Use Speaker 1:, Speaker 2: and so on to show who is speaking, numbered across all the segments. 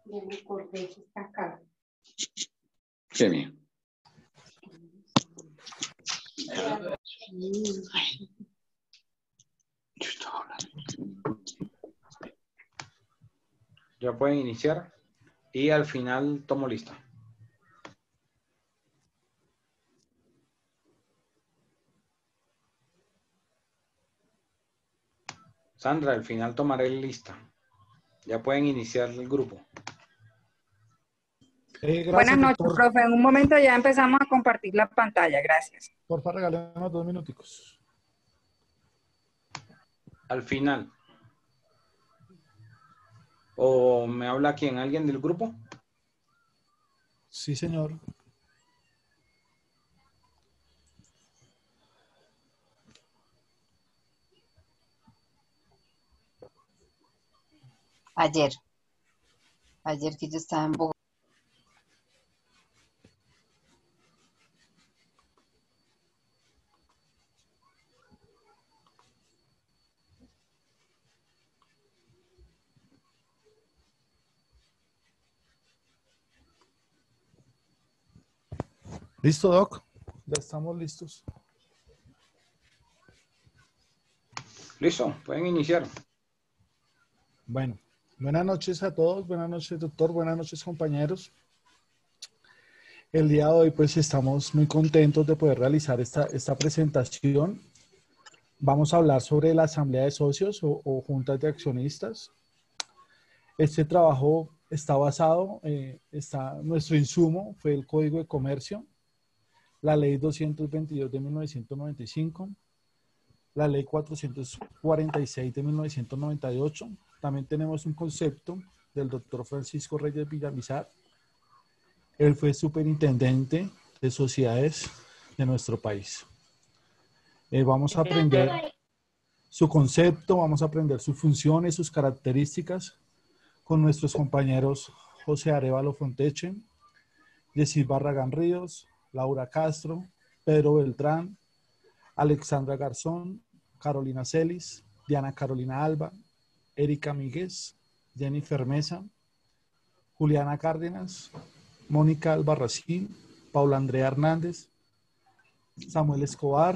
Speaker 1: Ya me acordé que está acá.
Speaker 2: Sí, mío. Ya pueden iniciar y al final tomo lista. Sandra, al final tomaré lista. Ya pueden iniciar el grupo.
Speaker 3: Gracias,
Speaker 4: Buenas noches,
Speaker 3: doctor.
Speaker 4: profe. En un momento ya empezamos a compartir la pantalla. Gracias.
Speaker 3: Porfa, regálenos 2 minuticos.
Speaker 2: Al final. ¿O me habla quién? ¿Alguien del grupo?
Speaker 3: Sí, señor.
Speaker 1: Ayer que yo estaba en Bogotá.
Speaker 3: ¿Listo, Doc? Ya estamos listos.
Speaker 2: Listo, pueden iniciar.
Speaker 3: Bueno, buenas noches a todos. Buenas noches, doctor. Buenas noches, compañeros. El día de hoy, pues, estamos muy contentos de poder realizar esta presentación. Vamos a hablar sobre la asamblea de socios o juntas de accionistas. Este trabajo está basado, nuestro insumo fue el Código de Comercio, la Ley 222 de 1995, la Ley 446 de 1998. También tenemos un concepto del doctor Francisco Reyes Villamizar. Él fue superintendente de sociedades de nuestro país. Vamos a aprender su concepto, vamos a aprender sus funciones, sus características con nuestros compañeros José Arévalo Fonteche, Yesid Barragán Ríos, Laura Castro, Pedro Beltrán, Alexandra Garzón, Carolina Celis, Diana Carolina Alba, Erika Míguez, Jennifer Mesa, Juliana Cárdenas, Mónica Albarracín, Paula Andrea Hernández, Samuel Escobar,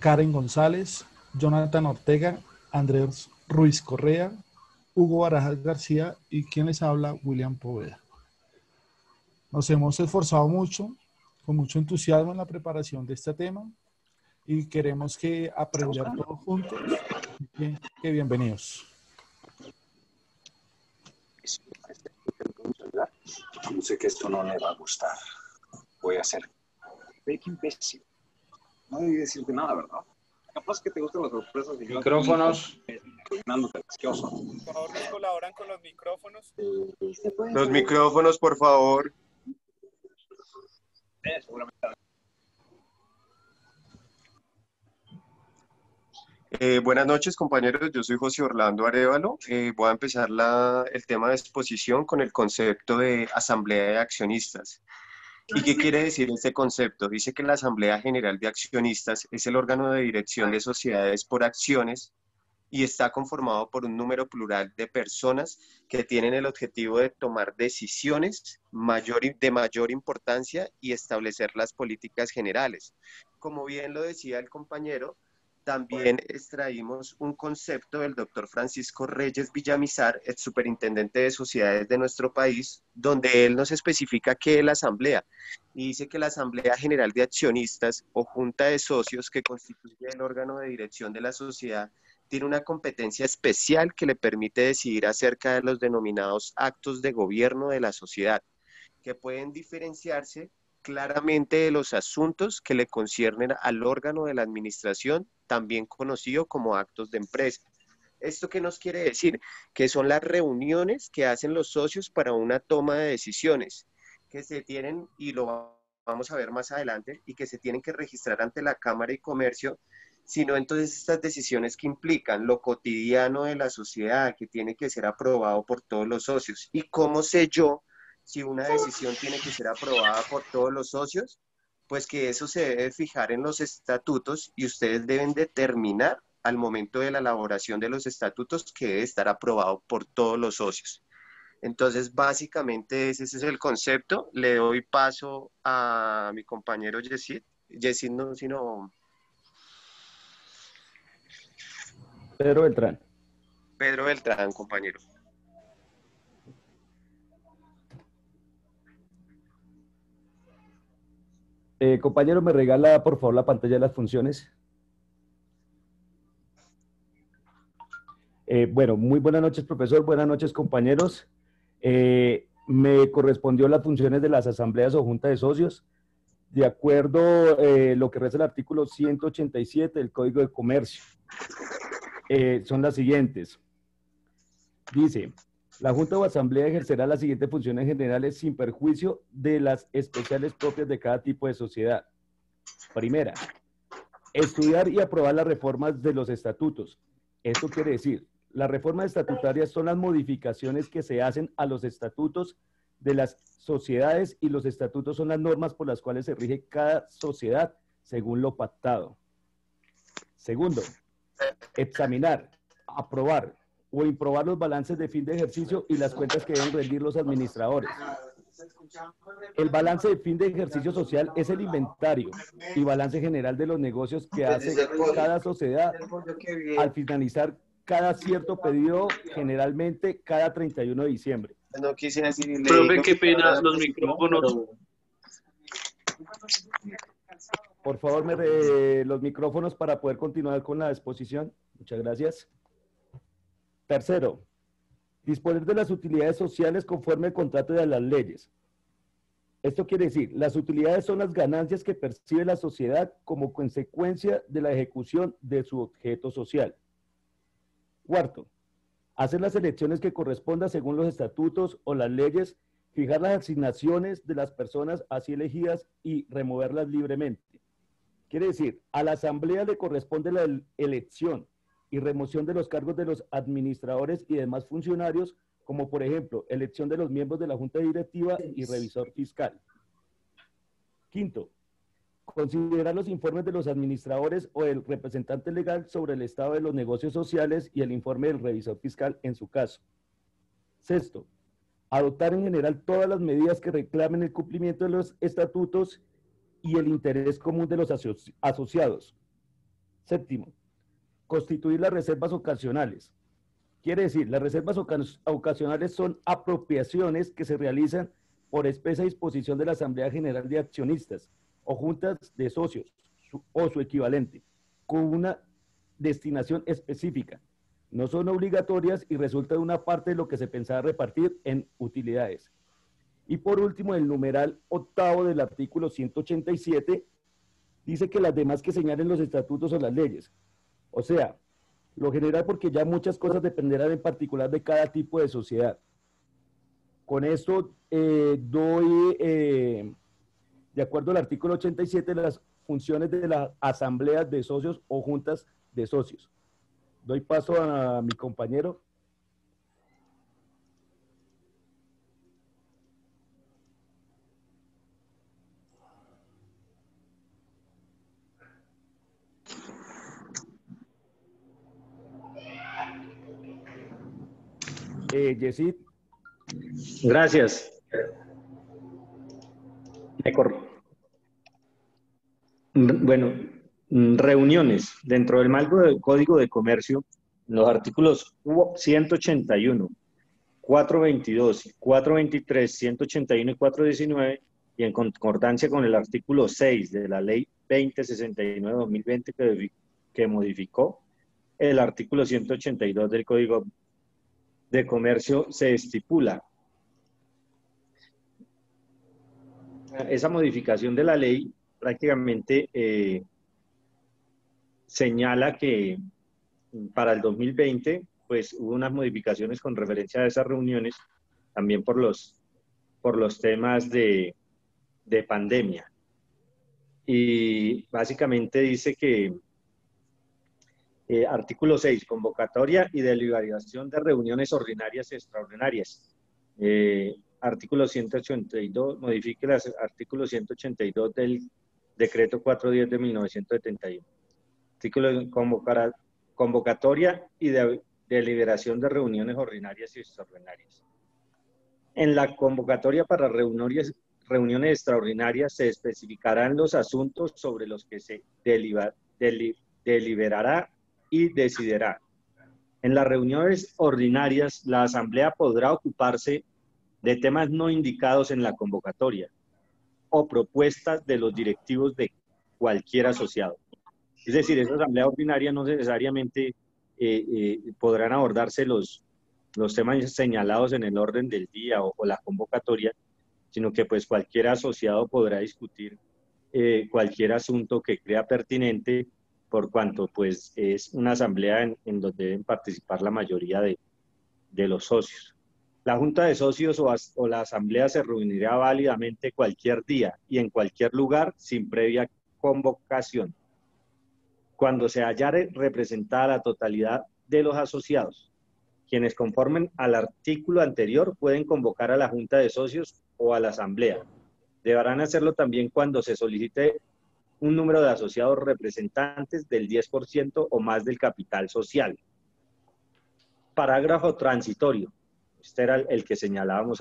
Speaker 3: Karen González, Jonathan Ortega, Andrés Ruiz Correa, Hugo Barajas García y quien les habla, William Poveda. Nos hemos esforzado mucho, con mucho entusiasmo en la preparación de este tema y queremos que aprender todos juntos. Que bienvenidos.
Speaker 5: Yo sé que esto no le va a gustar. Voy a hacer. Ve qué imbécil. No debí decirte nada, ¿verdad? Capaz que te gustan las sorpresas. Y
Speaker 2: Micrófonos.
Speaker 5: Por
Speaker 6: favor, nos colaboran con los micrófonos.
Speaker 7: Los micrófonos, por favor.
Speaker 5: Seguramente.
Speaker 7: Buenas noches, compañeros. Yo soy José Orlando Arévalo. Voy a empezar el tema de exposición con el concepto de asamblea de accionistas. ¿Y qué quiere decir este concepto? Dice que la Asamblea General de Accionistas es el órgano de dirección de sociedades por acciones y está conformado por un número plural de personas que tienen el objetivo de tomar decisiones de mayor importancia y establecer las políticas generales. Como bien lo decía el compañero, también extraímos un concepto del doctor Francisco Reyes Villamizar, el superintendente de sociedades de nuestro país, donde él nos especifica qué es la asamblea. Y dice que la Asamblea General de Accionistas o Junta de Socios, que constituye el órgano de dirección de la sociedad, tiene una competencia especial que le permite decidir acerca de los denominados actos de gobierno de la sociedad, que pueden diferenciarse claramente de los asuntos que le conciernen al órgano de la administración, también conocido como actos de empresa. ¿Esto qué nos quiere decir? Que son las reuniones que hacen los socios para una toma de decisiones, que se tienen, y lo vamos a ver más adelante, y que se tienen que registrar ante la Cámara de Comercio, sino entonces estas decisiones que implican lo cotidiano de la sociedad, que tiene que ser aprobado por todos los socios. ¿Y cómo sé yo si una decisión tiene que ser aprobada por todos los socios? Pues que eso se debe fijar en los estatutos y ustedes deben determinar al momento de la elaboración de los estatutos que debe estar aprobado por todos los socios. Entonces, básicamente ese es el concepto. Le doy paso a mi compañero Yesid. Yesid no, sino
Speaker 8: Pedro Beltrán.
Speaker 7: Pedro Beltrán, compañero.
Speaker 8: Compañero, ¿me regala por favor la pantalla de las funciones? Bueno, muy buenas noches, profesor. Buenas noches, compañeros. Me correspondió las funciones de las asambleas o junta de socios. De acuerdo lo que reza el artículo 187 del Código de Comercio. Son las siguientes. Dice, la junta o asamblea ejercerá las siguientes funciones generales sin perjuicio de las especiales propias de cada tipo de sociedad. Primera, estudiar y aprobar las reformas de los estatutos. Esto quiere decir, las reformas estatutarias son las modificaciones que se hacen a los estatutos de las sociedades y los estatutos son las normas por las cuales se rige cada sociedad según lo pactado. Segundo, examinar, aprobar o improbar los balances de fin de ejercicio y las cuentas que deben rendir los administradores. El balance de fin de ejercicio social es el inventario y balance general de los negocios que hace cada sociedad al finalizar cada cierto periodo, generalmente cada 31 de diciembre.
Speaker 7: No quise decir...
Speaker 9: Profe, qué pena, los micrófonos.
Speaker 8: Por favor, los micrófonos para poder continuar con la exposición. Muchas gracias. Tercero, disponer de las utilidades sociales conforme al contrato de las leyes. Esto quiere decir, las utilidades son las ganancias que percibe la sociedad como consecuencia de la ejecución de su objeto social. Cuarto, hacer las elecciones que correspondan según los estatutos o las leyes, fijar las asignaciones de las personas así elegidas y removerlas libremente. Quiere decir, a la asamblea le corresponde la elección y remoción de los cargos de los administradores y demás funcionarios, como por ejemplo, elección de los miembros de la junta directiva y revisor fiscal. Quinto, considerar los informes de los administradores o del representante legal sobre el estado de los negocios sociales y el informe del revisor fiscal en su caso. Sexto, adoptar en general todas las medidas que reclamen el cumplimiento de los estatutos y el interés común de los asociados. Séptimo, constituir las reservas ocasionales. Quiere decir, las reservas ocasionales son apropiaciones que se realizan por expresa disposición de la Asamblea General de Accionistas o juntas de socios o su equivalente, con una destinación específica. No son obligatorias y resulta de una parte de lo que se pensaba repartir en utilidades. Y por último, el numeral octavo del artículo 187 dice que las demás que señalen los estatutos o las leyes. O sea, lo general porque ya muchas cosas dependerán en particular de cada tipo de sociedad. Con esto doy, de acuerdo al artículo 87, las funciones de las asambleas de socios o juntas de socios. Doy paso a mi compañero. Yesid.
Speaker 9: Gracias. Bueno, reuniones. Dentro del marco del Código de Comercio, los artículos 181, 422, 423, 181 y 419, y en concordancia con el artículo 6 de la Ley 2069-2020 que modificó el artículo 182 del Código de Comercio, se estipula esa modificación de la ley prácticamente señala que para el 2020 pues hubo unas modificaciones con referencia a esas reuniones, también por los temas de pandemia. Y básicamente dice que artículo 6, convocatoria y deliberación de reuniones ordinarias y extraordinarias. Artículo 182, modifique el artículo 182 del decreto 410 de 1971. Artículo convocatoria y deliberación de reuniones ordinarias y extraordinarias. En la convocatoria para reuniones extraordinarias se especificarán los asuntos sobre los que se deliberará y decidirá. En las reuniones ordinarias, la Asamblea podrá ocuparse de temas no indicados en la convocatoria o propuestas de los directivos de cualquier asociado. Es decir, esa Asamblea ordinaria no necesariamente podrán abordarse los temas señalados en el orden del día o la convocatoria, sino que pues cualquier asociado podrá discutir cualquier asunto que crea pertinente, por cuanto pues es una asamblea en donde deben participar la mayoría de los socios. La Junta de Socios o la asamblea se reunirá válidamente cualquier día y en cualquier lugar sin previa convocación, cuando se hallara representada la totalidad de los asociados. Quienes conformen al artículo anterior pueden convocar a la Junta de Socios o a la Asamblea. Deberán hacerlo también cuando se solicite un número de asociados representantes del 10% o más del capital social. Parágrafo transitorio. Este era el que señalábamos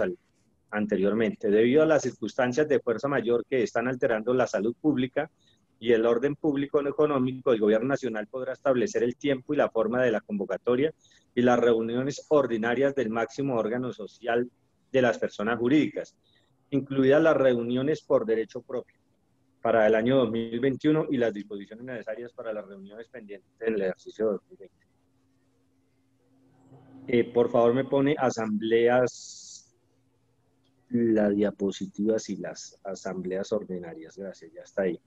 Speaker 9: anteriormente. Debido a las circunstancias de fuerza mayor que están alterando la salud pública y el orden público económico, el Gobierno Nacional podrá establecer el tiempo y la forma de la convocatoria y las reuniones ordinarias del máximo órgano social de las personas jurídicas, incluidas las reuniones por derecho propio, para el año 2021 y las disposiciones necesarias para las reuniones pendientes del ejercicio 2020. Por favor, me pone asambleas, las diapositivas y las asambleas ordinarias. Gracias, ya está ahí.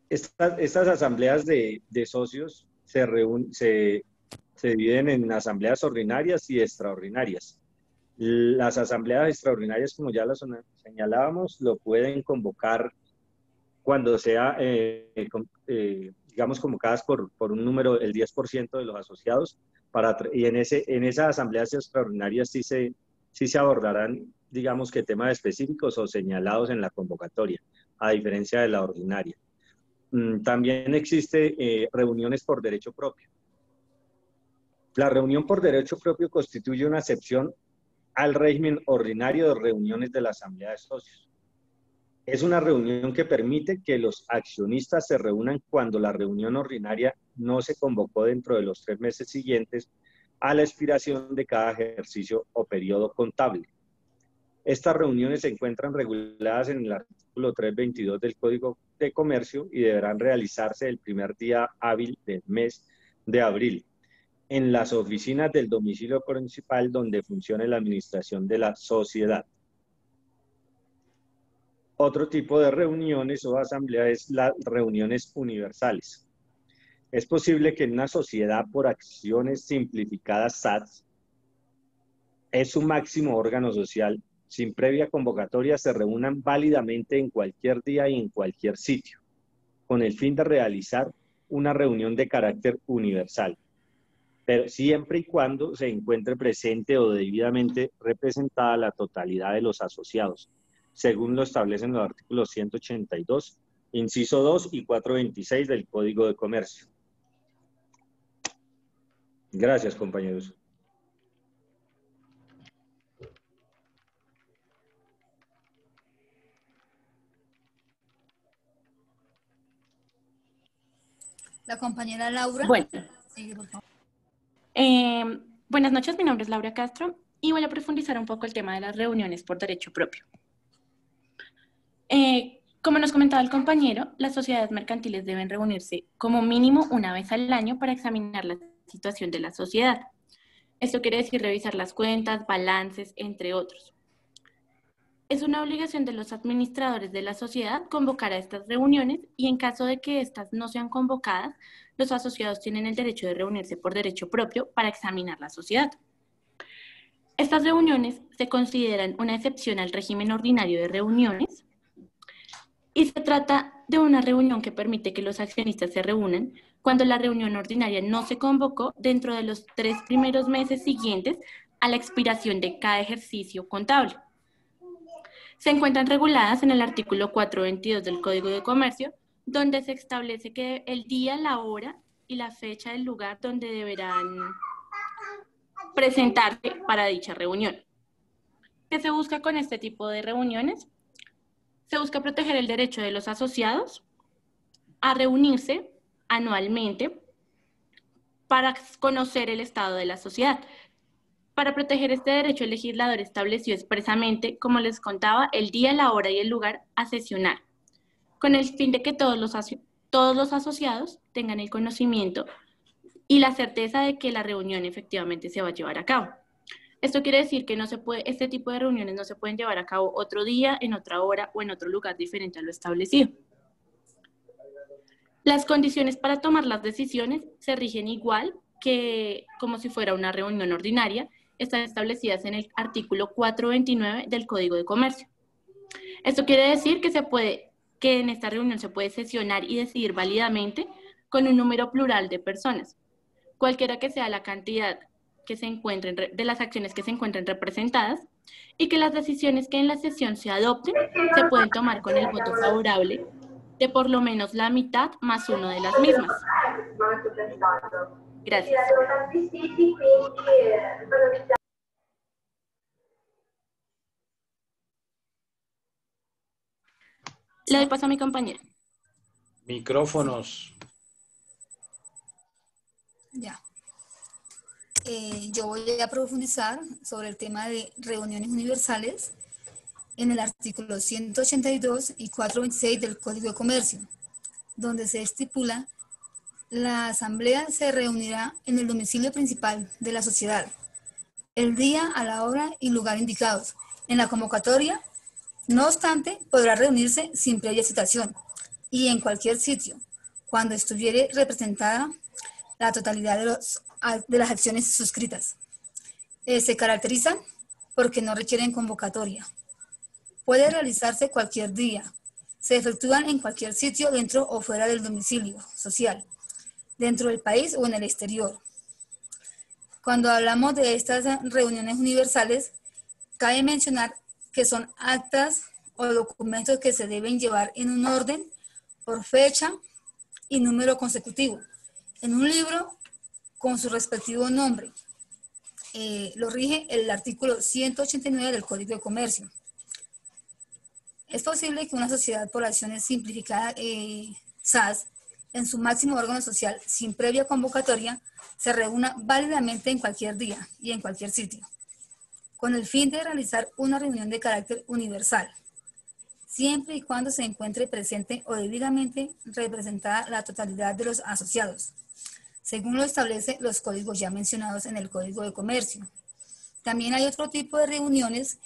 Speaker 9: Estas asambleas de socios se dividen en asambleas ordinarias y extraordinarias. Las asambleas extraordinarias, como ya las señalábamos, lo pueden convocar cuando sea, digamos, convocadas por un número, el 10% de los asociados, y en esas asambleas extraordinarias sí se abordarán, digamos, que temas específicos o señalados en la convocatoria, a diferencia de la ordinaria. También existe reuniones por derecho propio. La reunión por derecho propio constituye una excepción al régimen ordinario de reuniones de la Asamblea de Socios. Es una reunión que permite que los accionistas se reúnan cuando la reunión ordinaria no se convocó dentro de los 3 meses siguientes a la expiración de cada ejercicio o periodo contable. Estas reuniones se encuentran reguladas en el artículo 322 del Código de Comercio y deberán realizarse el primer día hábil del mes de abril, en las oficinas del domicilio principal donde funcione la administración de la sociedad. Otro tipo de reuniones o asamblea es las reuniones universales. Es posible que en una sociedad por acciones simplificadas SATS, es su máximo órgano social, sin previa convocatoria se reúnan válidamente en cualquier día y en cualquier sitio, con el fin de realizar una reunión de carácter universal, pero siempre y cuando se encuentre presente o debidamente representada la totalidad de los asociados, según lo establecen los artículos 182, inciso 2 y 426 del Código de Comercio. Gracias, compañeros.
Speaker 10: La compañera Laura.
Speaker 11: Bueno.
Speaker 10: Sigue, por favor.
Speaker 11: Buenas noches, mi nombre es Laura Castro y voy a profundizar un poco el tema de las reuniones por derecho propio. Como nos comentaba el compañero, las sociedades mercantiles deben reunirse como mínimo una vez al año para examinar la situación de la sociedad. Esto quiere decir revisar las cuentas, balances, entre otros. Es una obligación de los administradores de la sociedad convocar a estas reuniones y en caso de que estas no sean convocadas, los asociados tienen el derecho de reunirse por derecho propio para examinar la sociedad. Estas reuniones se consideran una excepción al régimen ordinario de reuniones y se trata de una reunión que permite que los accionistas se reúnan cuando la reunión ordinaria no se convocó dentro de los 3 primeros meses siguientes a la expiración de cada ejercicio contable. Se encuentran reguladas en el artículo 422 del Código de Comercio, donde se establece que el día, la hora y la fecha del lugar donde deberán presentarse para dicha reunión. ¿Qué se busca con este tipo de reuniones? Se busca proteger el derecho de los asociados a reunirse anualmente para conocer el estado de la sociedad. Para proteger este derecho, el legislador estableció expresamente, como les contaba, el día, la hora y el lugar a sesionar, con el fin de que todos los asociados tengan el conocimiento y la certeza de que la reunión efectivamente se va a llevar a cabo. Esto quiere decir que este tipo de reuniones no se pueden llevar a cabo otro día, en otra hora o en otro lugar diferente a lo establecido. Las condiciones para tomar las decisiones se rigen igual que como si fuera una reunión ordinaria, están establecidas en el artículo 429 del Código de Comercio. Esto quiere decir que en esta reunión se puede sesionar y decidir válidamente con un número plural de personas, cualquiera que sea la cantidad que se encuentren de las acciones que se encuentren representadas, y que las decisiones que en la sesión se adopten se pueden tomar con el voto favorable de por lo menos la mitad más uno de las mismas. Gracias. Le doy paso a mi compañera.
Speaker 2: Micrófonos.
Speaker 10: Ya. Yo voy a profundizar sobre el tema de reuniones universales en el artículo 182 y 426 del Código de Comercio, donde se estipula: la asamblea se reunirá en el domicilio principal de la sociedad, el día, a la hora y lugar indicados en la convocatoria. No obstante, podrá reunirse sin previa citación y en cualquier sitio, cuando estuviere representada la totalidad de las acciones suscritas. Se caracterizan porque no requieren convocatoria. Puede realizarse cualquier día. Se efectúan en cualquier sitio dentro o fuera del domicilio social, dentro del país o en el exterior. Cuando hablamos de estas reuniones universales, cabe mencionar que son actas o documentos que se deben llevar en un orden por fecha y número consecutivo, en un libro con su respectivo nombre. Lo rige el artículo 189 del Código de Comercio. Es posible que una sociedad por acciones simplificada, SAS, en su máximo órgano social, sin previa convocatoria, se reúna válidamente en cualquier día y en cualquier sitio, con el fin de realizar una reunión de carácter universal, siempre y cuando se encuentre presente o debidamente representada la totalidad de los asociados, según lo establecen los códigos ya mencionados en el Código de Comercio. También hay otro tipo de reuniones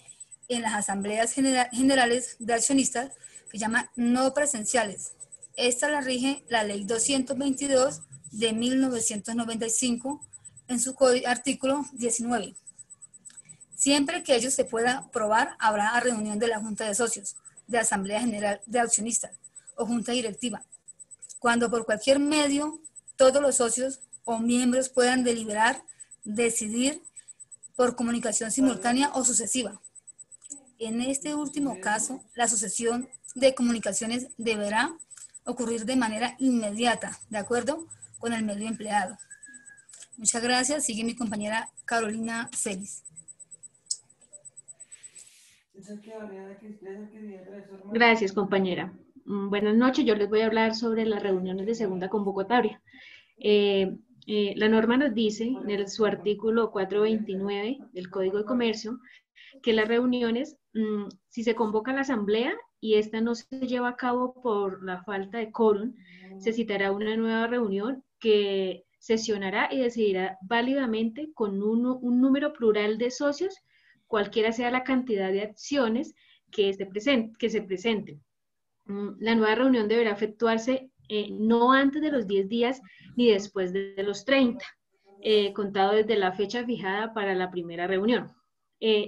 Speaker 10: en las asambleas generales de accionistas que llaman no presenciales. Esta la rige la Ley 222 de 1995 en su artículo 19. Siempre que ello se pueda probar, habrá reunión de la Junta de Socios, de Asamblea General de Accionistas o Junta Directiva, cuando por cualquier medio todos los socios o miembros puedan deliberar, decidir por comunicación simultánea o sucesiva. En este último caso, la sucesión de comunicaciones deberá ocurrir de manera inmediata, de acuerdo con el medio empleado. Muchas gracias. Sigue mi compañera Carolina Celis.
Speaker 12: Gracias, compañera. Buenas noches. Yo les voy a hablar sobre las reuniones de segunda convocatoria. La norma nos dice en su artículo 429 del Código de Comercio que las reuniones, si se convoca la asamblea y esta no se lleva a cabo por la falta de quórum, se citará una nueva reunión que sesionará y decidirá válidamente con un número plural de socios, cualquiera sea la cantidad de acciones que se presenten. La nueva reunión deberá efectuarse no antes de los 10 días ni después de los 30, contado desde la fecha fijada para la primera reunión.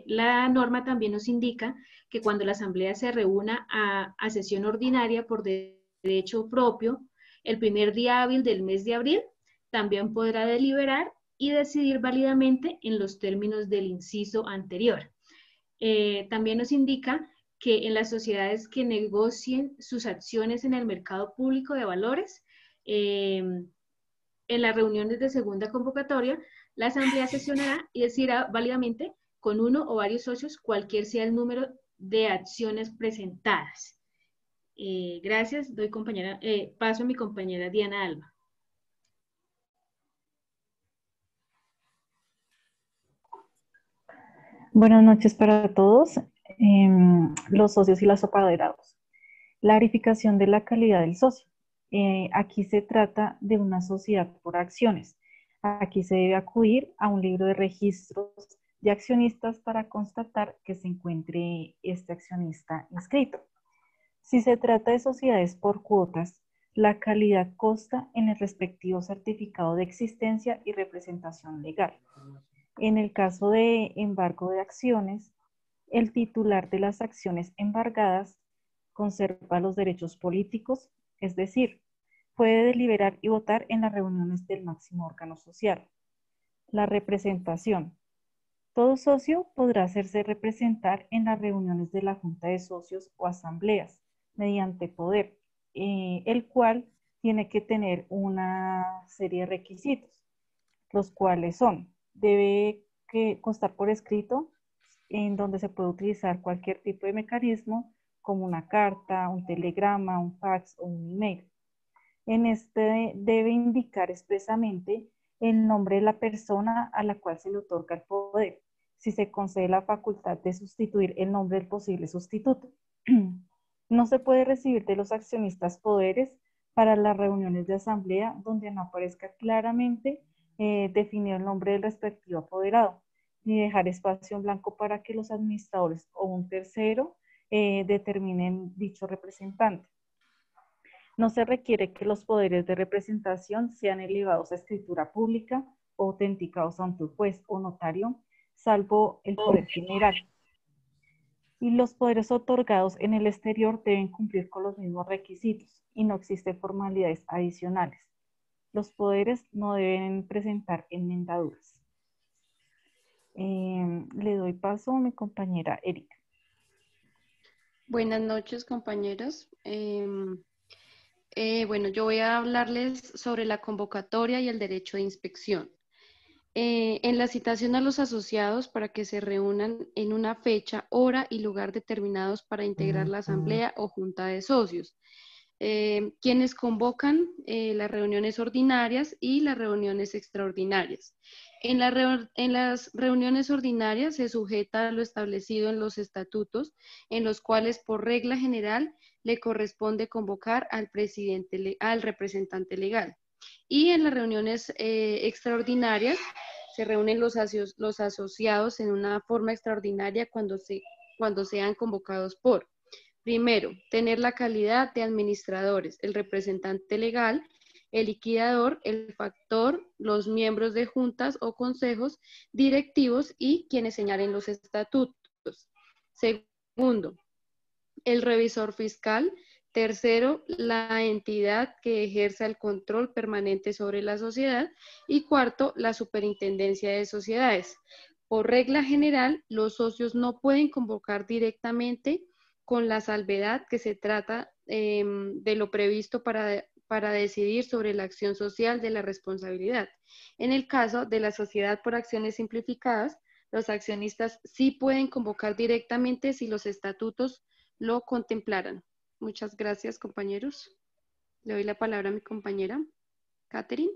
Speaker 12: La norma también nos indica que cuando la asamblea se reúna a sesión ordinaria por derecho propio, el primer día hábil del mes de abril, también podrá deliberar y decidir válidamente en los términos del inciso anterior. También nos indica que en las sociedades que negocien sus acciones en el mercado público de valores, en las reuniones de segunda convocatoria, la asamblea sesionará y decidirá válidamente con uno o varios socios, cualquier sea el número de acciones presentadas. Gracias, paso a mi compañera Diana Alba.
Speaker 13: Buenas noches para todos, los socios y los apoderados. La verificación de la calidad del socio. Aquí se trata de una sociedad por acciones. Aquí se debe acudir a un libro de registros de accionistas para constatar que se encuentre este accionista inscrito. Si se trata de sociedades por cuotas, la calidad consta en el respectivo certificado de existencia y representación legal. En el caso de embargo de acciones, el titular de las acciones embargadas conserva los derechos políticos, es decir, puede deliberar y votar en las reuniones del máximo órgano social. La representación. Todo socio podrá hacerse representar en las reuniones de la Junta de Socios o asambleas mediante poder, el cual tiene que tener una serie de requisitos, los cuales son: debe constar por escrito, en donde se puede utilizar cualquier tipo de mecanismo, como una carta, un telegrama, un fax o un email. En este debe indicar expresamente el nombre de la persona a la cual se le otorga el poder, si se concede la facultad de sustituir el nombre del posible sustituto. No se puede recibir de los accionistas poderes para las reuniones de asamblea donde no aparezca claramente definido el nombre del respectivo apoderado, ni dejar espacio en blanco para que los administradores o un tercero determinen dicho representante. No se requiere que los poderes de representación sean elevados a escritura pública o autenticados ante un juez o notario, salvo el poder general. Y los poderes otorgados en el exterior deben cumplir con los mismos requisitos y no existen formalidades adicionales. Los poderes no deben presentar enmendaduras. Le doy paso a mi compañera Erika.
Speaker 14: Buenas noches, compañeros. Bueno, yo voy a hablarles sobre la convocatoria y el derecho de inspección. En la citación a los asociados para que se reúnan en una fecha, hora y lugar determinados para integrar la asamblea o junta de socios. Quienes convocan las reuniones ordinarias y las reuniones extraordinarias. En las reuniones ordinarias se sujeta a lo establecido en los estatutos, en los cuales por regla general le corresponde convocar al representante legal. Y en las reuniones extraordinarias se reúnen los asociados en una forma extraordinaria cuando sean convocados por: primero, tener la calidad de administradores, el representante legal, el liquidador, el factor, los miembros de juntas o consejos directivos y quienes señalen los estatutos. Segundo, el revisor fiscal. Tercero, la entidad que ejerza el control permanente sobre la sociedad. Y cuarto, la superintendencia de sociedades. Por regla general, los socios no pueden convocar directamente, con la salvedad que se trata de lo previsto para decidir sobre la acción social de la responsabilidad. En el caso de la sociedad por acciones simplificadas, los accionistas sí pueden convocar directamente si los estatutos lo contemplaran. Muchas gracias, compañeros. Le doy la palabra a mi compañera, Catherine.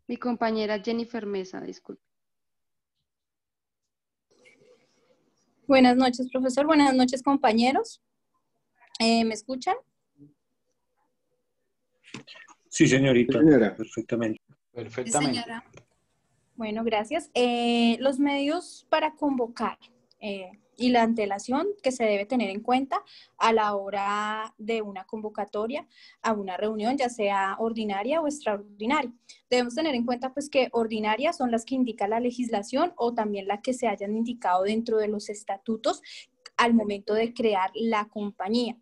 Speaker 14: Mi compañera Jennifer Mesa, disculpe.
Speaker 4: Buenas noches, profesor. Buenas noches, compañeros. ¿Me escuchan?
Speaker 15: Sí, señorita.
Speaker 2: Señora.
Speaker 15: Perfectamente.
Speaker 2: Perfectamente.
Speaker 4: Sí, señora. Bueno, gracias. Los medios para convocar y la antelación que se debe tener en cuenta a la hora de una convocatoria a una reunión, ya sea ordinaria o extraordinaria. Debemos tener en cuenta pues que ordinarias son las que indica la legislación o también las que se hayan indicado dentro de los estatutos al momento de crear la compañía,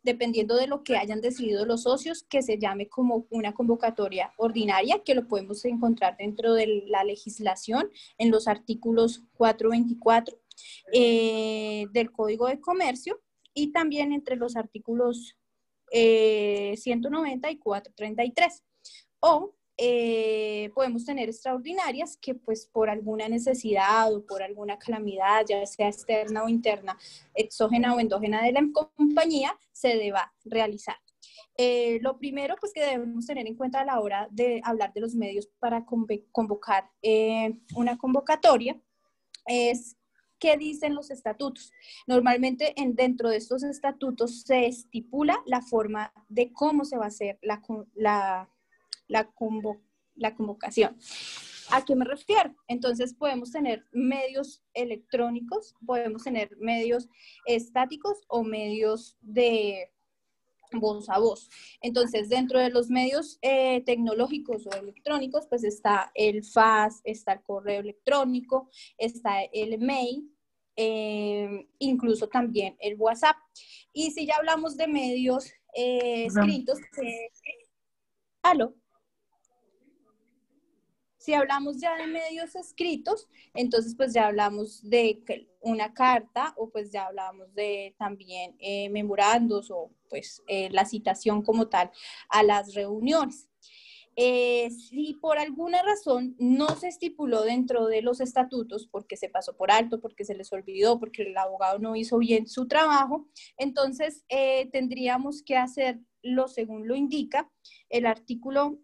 Speaker 4: dependiendo de lo que hayan decidido los socios, que se llame como una convocatoria ordinaria, que lo podemos encontrar dentro de la legislación en los artículos 424 del Código de Comercio y también entre los artículos 190 y 433. O podemos tener extraordinarias que pues por alguna necesidad o por alguna calamidad, ya sea externa o interna, exógena o endógena de la compañía, se deba realizar. Lo primero pues que debemos tener en cuenta a la hora de hablar de los medios para convocar una convocatoria es qué dicen los estatutos. Normalmente dentro de estos estatutos se estipula la forma de cómo se va a hacer la convocación. ¿A qué me refiero? Entonces podemos tener medios electrónicos, podemos tener medios estáticos o medios de voz a voz. Entonces, dentro de los medios tecnológicos o electrónicos, pues está el fax, está el correo electrónico, está el mail, incluso también el WhatsApp. Y si ya hablamos de medios escritos, ¿aló? Si hablamos ya de medios escritos, entonces pues ya hablamos de una carta o pues ya hablamos de también memorandos o pues la citación como tal a las reuniones. Si por alguna razón no se estipuló dentro de los estatutos, porque se pasó por alto, porque se les olvidó, porque el abogado no hizo bien su trabajo, entonces tendríamos que hacerlo según lo indica el artículo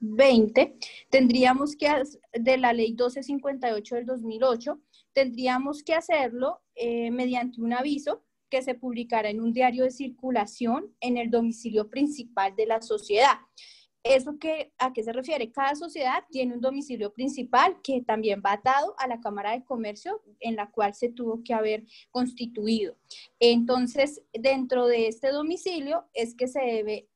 Speaker 4: 20, tendríamos que, de la ley 1258 del 2008, tendríamos que hacerlo mediante un aviso que se publicará en un diario de circulación en el domicilio principal de la sociedad. ¿Eso a qué se refiere? Cada sociedad tiene un domicilio principal que también va atado a la Cámara de Comercio en la cual se tuvo que haber constituido. Entonces, dentro de este domicilio es que se debe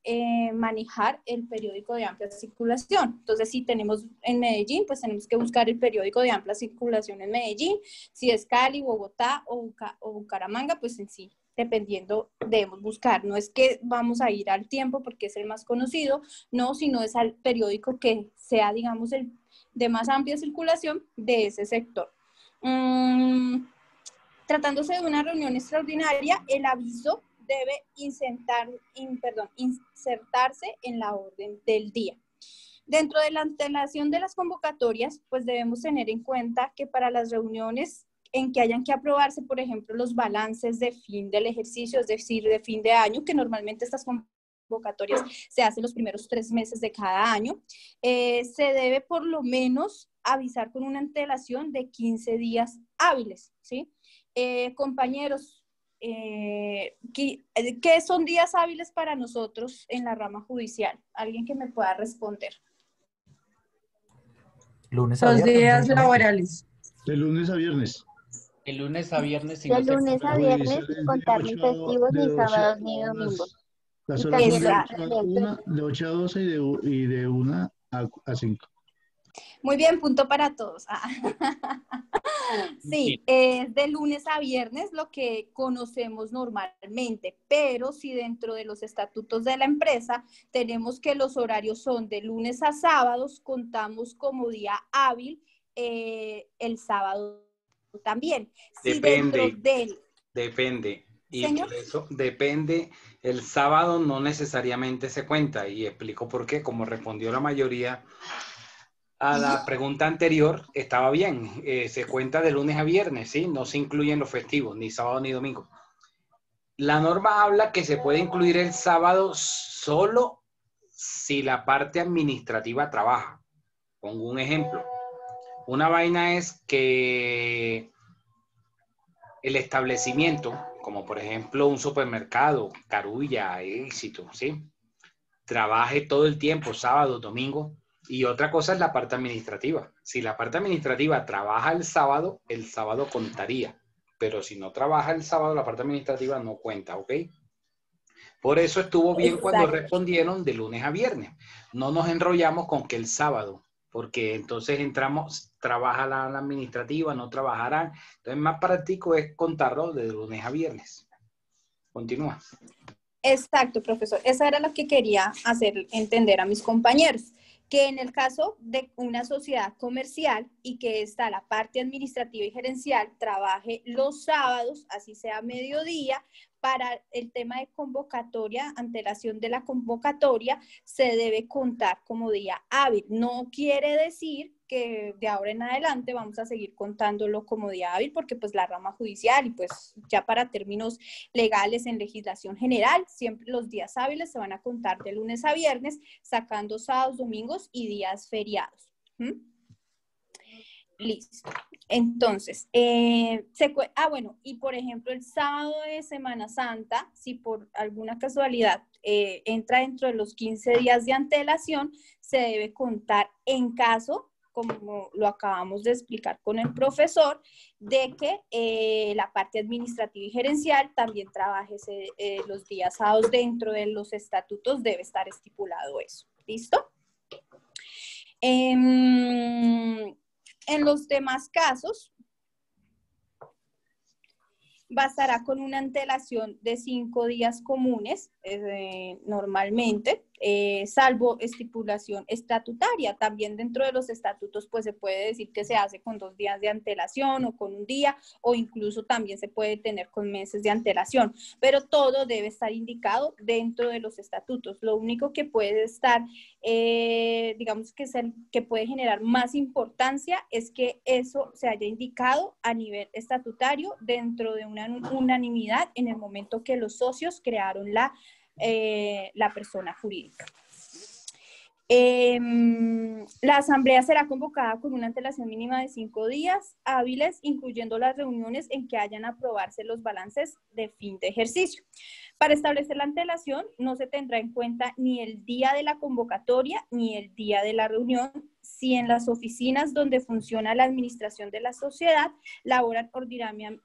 Speaker 4: manejar el periódico de amplia circulación. Entonces, si tenemos en Medellín, pues tenemos que buscar el periódico de amplia circulación en Medellín. Si es Cali, Bogotá o Bucaramanga, pues en sí, dependiendo, debemos buscar. No es que vamos a ir al Tiempo porque es el más conocido, no, sino es al periódico que sea, digamos, el de más amplia circulación de ese sector. Tratándose de una reunión extraordinaria, el aviso debe insertarse en la orden del día. Dentro de la antelación de las convocatorias, pues debemos tener en cuenta que para las reuniones en que hayan que aprobarse, por ejemplo, los balances de fin del ejercicio, es decir, de fin de año, que normalmente estas convocatorias se hacen los primeros 3 meses de cada año, se debe por lo menos avisar con una antelación de 15 días hábiles, ¿sí? Compañeros, ¿qué son días hábiles para nosotros en la rama judicial? ¿Alguien que me pueda responder?
Speaker 16: Lunes a
Speaker 17: Los
Speaker 16: viernes.
Speaker 17: días laborales.
Speaker 18: De lunes a viernes.
Speaker 16: De lunes a viernes.
Speaker 19: De lunes a viernes sin contar ni festivos, ni sábados, ni domingos.
Speaker 18: Las horas son de 8 a 12 y de 1 a 5.
Speaker 4: Muy bien, punto para todos. Sí, es de lunes a viernes lo que conocemos normalmente, pero si dentro de los estatutos de la empresa tenemos que los horarios son de lunes a sábados, contamos como día hábil el sábado también. Si
Speaker 2: Depende. Y
Speaker 4: ¿Señor?
Speaker 2: por eso depende, el sábado no necesariamente se cuenta, y explico por qué. Como respondió la mayoría a la pregunta anterior, estaba bien, se cuenta de lunes a viernes, ¿sí? No se incluyen los festivos, ni sábado ni domingo. La norma habla que se puede incluir el sábado solo si la parte administrativa trabaja. Pongo un ejemplo. Una vaina es que el establecimiento, como por ejemplo un supermercado, Carulla, Éxito, ¿sí? Trabaje todo el tiempo, sábado, domingo. Y otra cosa es la parte administrativa. Si la parte administrativa trabaja el sábado contaría. Pero si no trabaja el sábado, la parte administrativa no cuenta, ¿ok? Por eso estuvo bien cuando respondieron de lunes a viernes. No nos enrollamos con que el sábado, porque entonces entramos, trabaja la administrativa, no trabajarán. Entonces, más práctico es contarlo de lunes a viernes. Continúa.
Speaker 4: Exacto, profesor. Esa era lo que quería hacer entender a mis compañeros, que en el caso de una sociedad comercial y que está la parte administrativa y gerencial, trabaje los sábados, así sea mediodía, para el tema de convocatoria, antelación de la convocatoria, se debe contar como día hábil. No quiere decir que de ahora en adelante vamos a seguir contándolo como día hábil, porque pues la rama judicial y pues ya para términos legales en legislación general, siempre los días hábiles se van a contar de lunes a viernes, sacando sábados, domingos y días feriados. Listo. Entonces, bueno, y por ejemplo, el sábado de Semana Santa, si por alguna casualidad entra dentro de los 15 días de antelación, se debe contar en caso, como lo acabamos de explicar con el profesor, de que la parte administrativa y gerencial también trabaje los días sábados dentro de los estatutos, debe estar estipulado eso. ¿Listo? En los demás casos, bastará con una antelación de 5 días comunes, normalmente, salvo estipulación estatutaria. También dentro de los estatutos, pues se puede decir que se hace con 2 días de antelación o con 1 día, o incluso también se puede tener con meses de antelación, pero todo debe estar indicado dentro de los estatutos. Lo único que puede estar, digamos que puede generar más importancia es que eso se haya indicado a nivel estatutario dentro de una unanimidad en el momento que los socios crearon la persona jurídica. La asamblea será convocada con una antelación mínima de 5 días hábiles, incluyendo las reuniones en que hayan aprobarse los balances de fin de ejercicio. Para establecer la antelación no se tendrá en cuenta ni el día de la convocatoria ni el día de la reunión, si en las oficinas donde funciona la administración de la sociedad laboran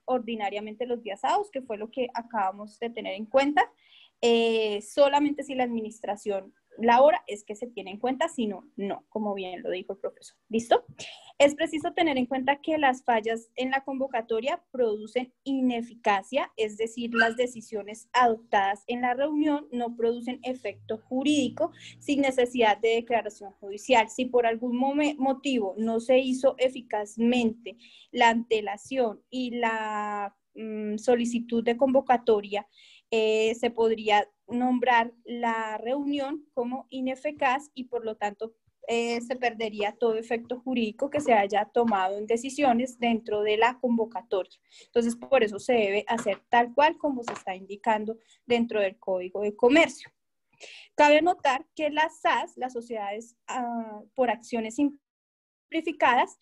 Speaker 4: ordinariamente los días sábados, que fue lo que acabamos de tener en cuenta. Solamente si la administración labora es que se tiene en cuenta, si no, no, como bien lo dijo el profesor. ¿Listo? Es preciso tener en cuenta que las fallas en la convocatoria producen ineficacia, es decir, las decisiones adoptadas en la reunión no producen efecto jurídico sin necesidad de declaración judicial. Si por algún motivo no se hizo eficazmente la antelación y la solicitud de convocatoria, se podría nombrar la reunión como ineficaz y por lo tanto se perdería todo efecto jurídico que se haya tomado en decisiones dentro de la convocatoria. Entonces, por eso se debe hacer tal cual como se está indicando dentro del Código de Comercio. Cabe notar que las SAS, las sociedades por acciones simplificadas,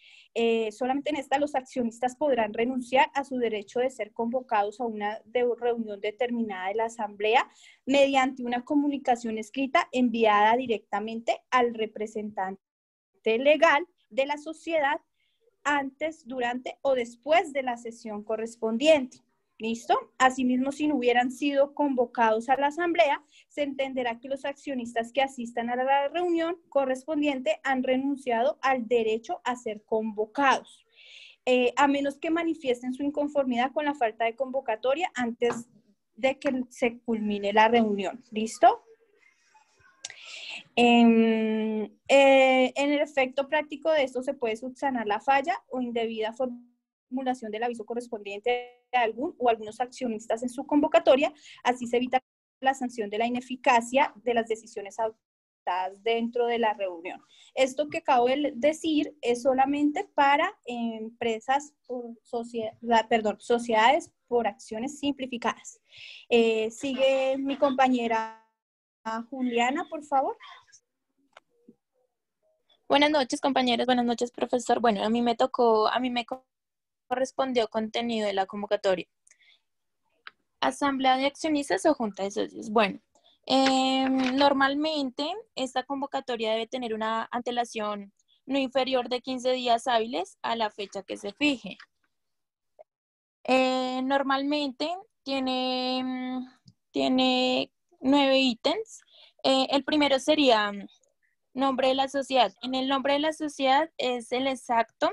Speaker 4: solamente en esta los accionistas podrán renunciar a su derecho de ser convocados a una reunión determinada de la asamblea mediante una comunicación escrita enviada directamente al representante legal de la sociedad antes, durante o después de la sesión correspondiente. ¿Listo? Asimismo, si no hubieran sido convocados a la asamblea, se entenderá que los accionistas que asistan a la reunión correspondiente han renunciado al derecho a ser convocados, a menos que manifiesten su inconformidad con la falta de convocatoria antes de que se culmine la reunión. ¿Listo? En el efecto práctico de esto se puede subsanar la falla o indebida formulación del aviso correspondiente a algún o algunos accionistas en su convocatoria. Así se evita la sanción de la ineficacia de las decisiones adoptadas dentro de la reunión. Esto que acabo de decir es solamente para empresas por sociedades por acciones simplificadas. Sigue mi compañera Juliana, por favor.
Speaker 11: Buenas noches, compañeros. Buenas noches, profesor. Bueno, a mí me correspondió contenido de la convocatoria. Asamblea de accionistas o junta de socios. Bueno, normalmente esta convocatoria debe tener una antelación no inferior de 15 días hábiles a la fecha que se fije. Normalmente tiene 9 ítems. El primero sería Nombre de la sociedad. En el nombre de la sociedad es el exacto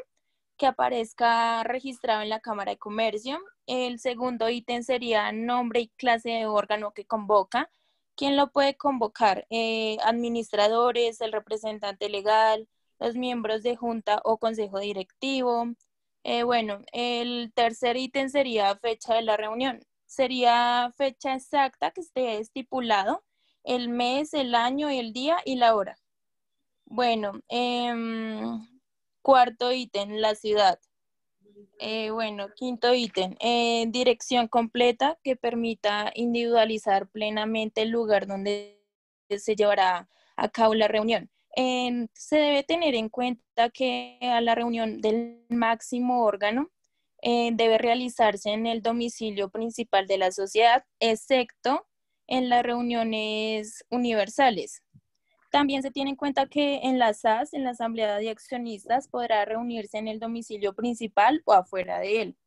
Speaker 11: que aparezca registrado en la Cámara de Comercio. El segundo ítem sería nombre y clase de órgano que convoca. ¿Quién lo puede convocar? Administradores, el representante legal, los miembros de junta o consejo directivo. Bueno, el tercer ítem sería fecha de la reunión. Sería fecha exacta que esté estipulado, el mes, el año, el día y la hora. Bueno, cuarto ítem, la ciudad. Bueno, quinto ítem, dirección completa que permita individualizar plenamente el lugar donde se llevará a cabo la reunión. Se debe tener en cuenta que a la reunión del máximo órgano debe realizarse en el domicilio principal de la sociedad, excepto en las reuniones universales. También se tiene en cuenta que en la SAS, en la Asamblea de Accionistas, podrá reunirse en el domicilio principal o afuera de él.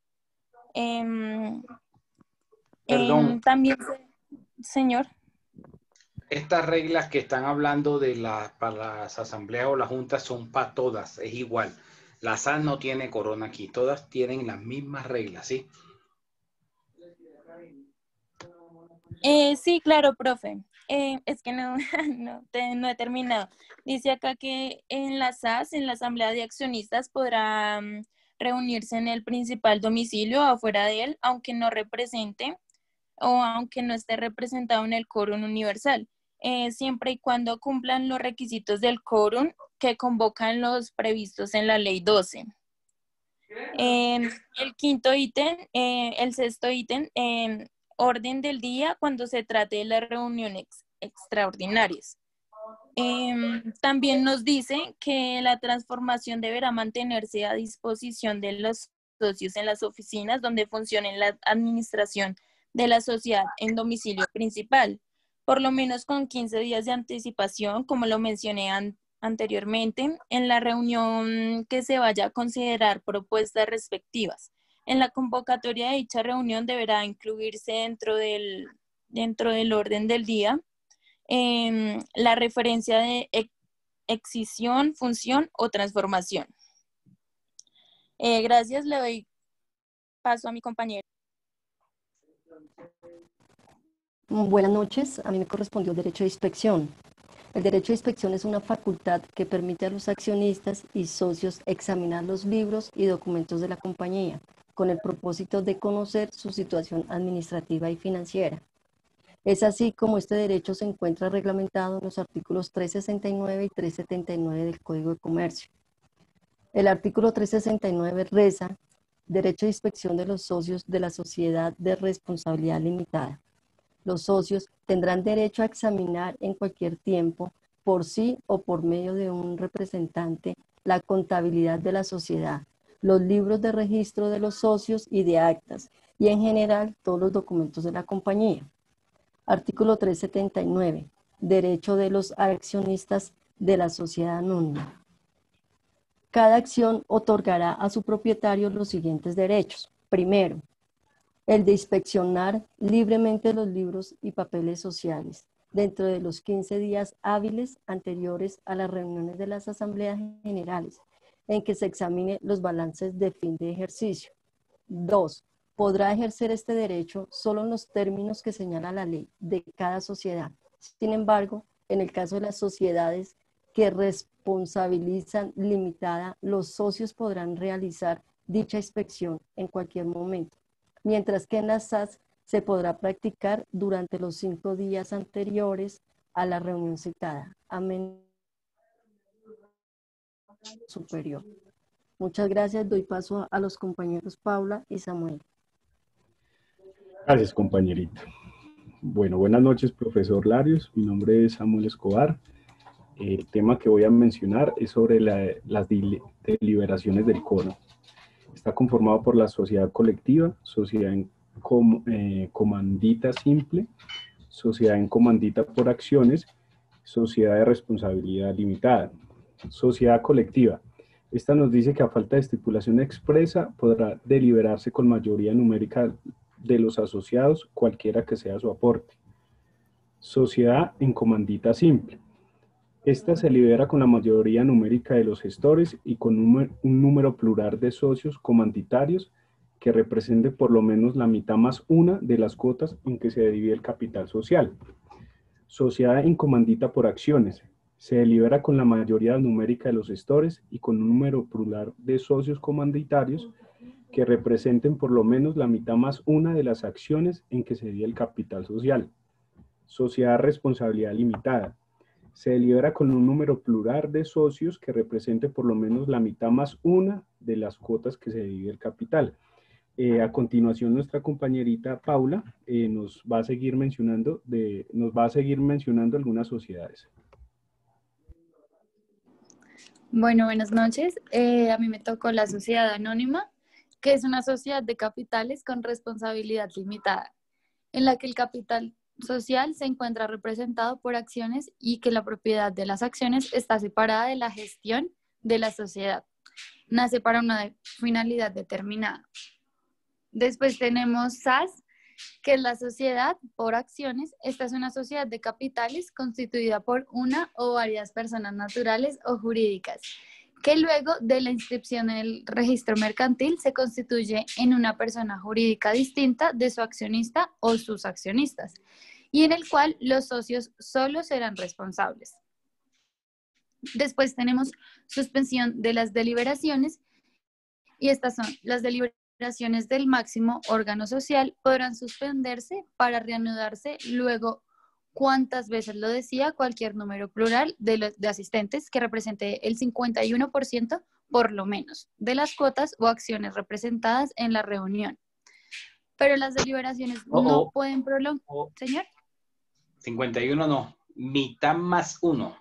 Speaker 2: Perdón.
Speaker 11: También, señor.
Speaker 2: Estas reglas que están hablando para las asambleas o las juntas son para todas, es igual. La SAS no tiene corona aquí, todas tienen las mismas reglas, ¿sí?
Speaker 11: Sí, claro, profe. Es que no, no he terminado. Dice acá que en la SAS, en la Asamblea de Accionistas, podrá reunirse en el principal domicilio o afuera de él, aunque no represente o aunque no esté representado en el quórum universal, siempre y cuando cumplan los requisitos del quórum que convocan los previstos en la Ley 12. El quinto ítem, el sexto ítem, orden del día cuando se trate de las reuniones extraordinarias. También nos dice que la transformación deberá mantenerse a disposición de los socios en las oficinas donde funcione la administración de la sociedad en domicilio principal, por lo menos con 15 días de anticipación, como lo mencioné anteriormente, en la reunión que se vaya a considerar propuestas respectivas. En la convocatoria de dicha reunión deberá incluirse dentro del orden del día la referencia de excisión, función o transformación. Gracias, le doy paso a mi compañero.
Speaker 17: Buenas noches, a mí me correspondió el derecho de inspección. El derecho de inspección es una facultad que permite a los accionistas y socios examinar los libros y documentos de la compañía con el propósito de conocer su situación administrativa y financiera. Es así como este derecho se encuentra reglamentado en los artículos 369 y 379 del Código de Comercio. El artículo 369 reza: derecho de inspección de los socios de la sociedad de responsabilidad limitada. Los socios tendrán derecho a examinar en cualquier tiempo, por sí o por medio de un representante, la contabilidad de la sociedad, los libros de registro de los socios y de actas, y en general todos los documentos de la compañía. Artículo 379. Derecho de los accionistas de la sociedad anónima. Cada acción otorgará a su propietario los siguientes derechos. Primero, el de inspeccionar libremente los libros y papeles sociales dentro de los 15 días hábiles anteriores a las reuniones de las asambleas generales en que se examine los balances de fin de ejercicio. 2. Podrá ejercer este derecho solo en los términos que señala la ley de cada sociedad. Sin embargo, en el caso de las sociedades que responsabilizan limitada, los socios podrán realizar dicha inspección en cualquier momento, mientras que en las SAS se podrá practicar durante los 5 días anteriores a la reunión citada, a menos superior. Muchas gracias. Doy paso a los compañeros Paula y Samuel.
Speaker 15: Gracias, compañerita. Bueno, buenas noches, profesor Larios. Mi nombre es Samuel Escobar. El tema que voy a mencionar es sobre las deliberaciones del quórum. Está conformado por la sociedad colectiva, sociedad en comandita simple, sociedad en comandita por acciones, sociedad de responsabilidad limitada. Sociedad colectiva. Esta nos dice que a falta de estipulación expresa podrá deliberarse con mayoría numérica de los asociados, cualquiera que sea su aporte. Sociedad en comandita simple. Esta se libera con la mayoría numérica de los gestores y con un número plural de socios comanditarios que represente por lo menos la mitad más una de las cuotas en que se divide el capital social. Sociedad en comandita por acciones. Se delibera con la mayoría numérica de los gestores y con un número plural de socios comanditarios que representen por lo menos la mitad más una de las acciones en que se divide el capital social. Sociedad responsabilidad limitada. Se delibera con un número plural de socios que represente por lo menos la mitad más una de las cuotas que se divide el capital. A continuación, nuestra compañerita Paula nos va a seguir mencionando algunas sociedades.
Speaker 20: Bueno, buenas noches. A mí me tocó la sociedad anónima, que es una sociedad de capitales con responsabilidad limitada, en la que el capital social se encuentra representado por acciones y que la propiedad de las acciones está separada de la gestión de la sociedad. Nace para una finalidad determinada. Después tenemos SAS, que es la sociedad por acciones. Esta es una sociedad de capitales constituida por una o varias personas naturales o jurídicas, que luego de la inscripción en el registro mercantil se constituye en una persona jurídica distinta de su accionista o sus accionistas, y en el cual los socios solo serán responsables. Después tenemos suspensión de las deliberaciones, y estas son las deliberaciones del máximo órgano social, podrán suspenderse para reanudarse luego, cuantas veces lo decía, cualquier número plural de asistentes que represente el 51% por lo menos de las cuotas o acciones representadas en la reunión. Pero las deliberaciones no pueden prolongar. Señor.
Speaker 2: 51 no, mitad más uno.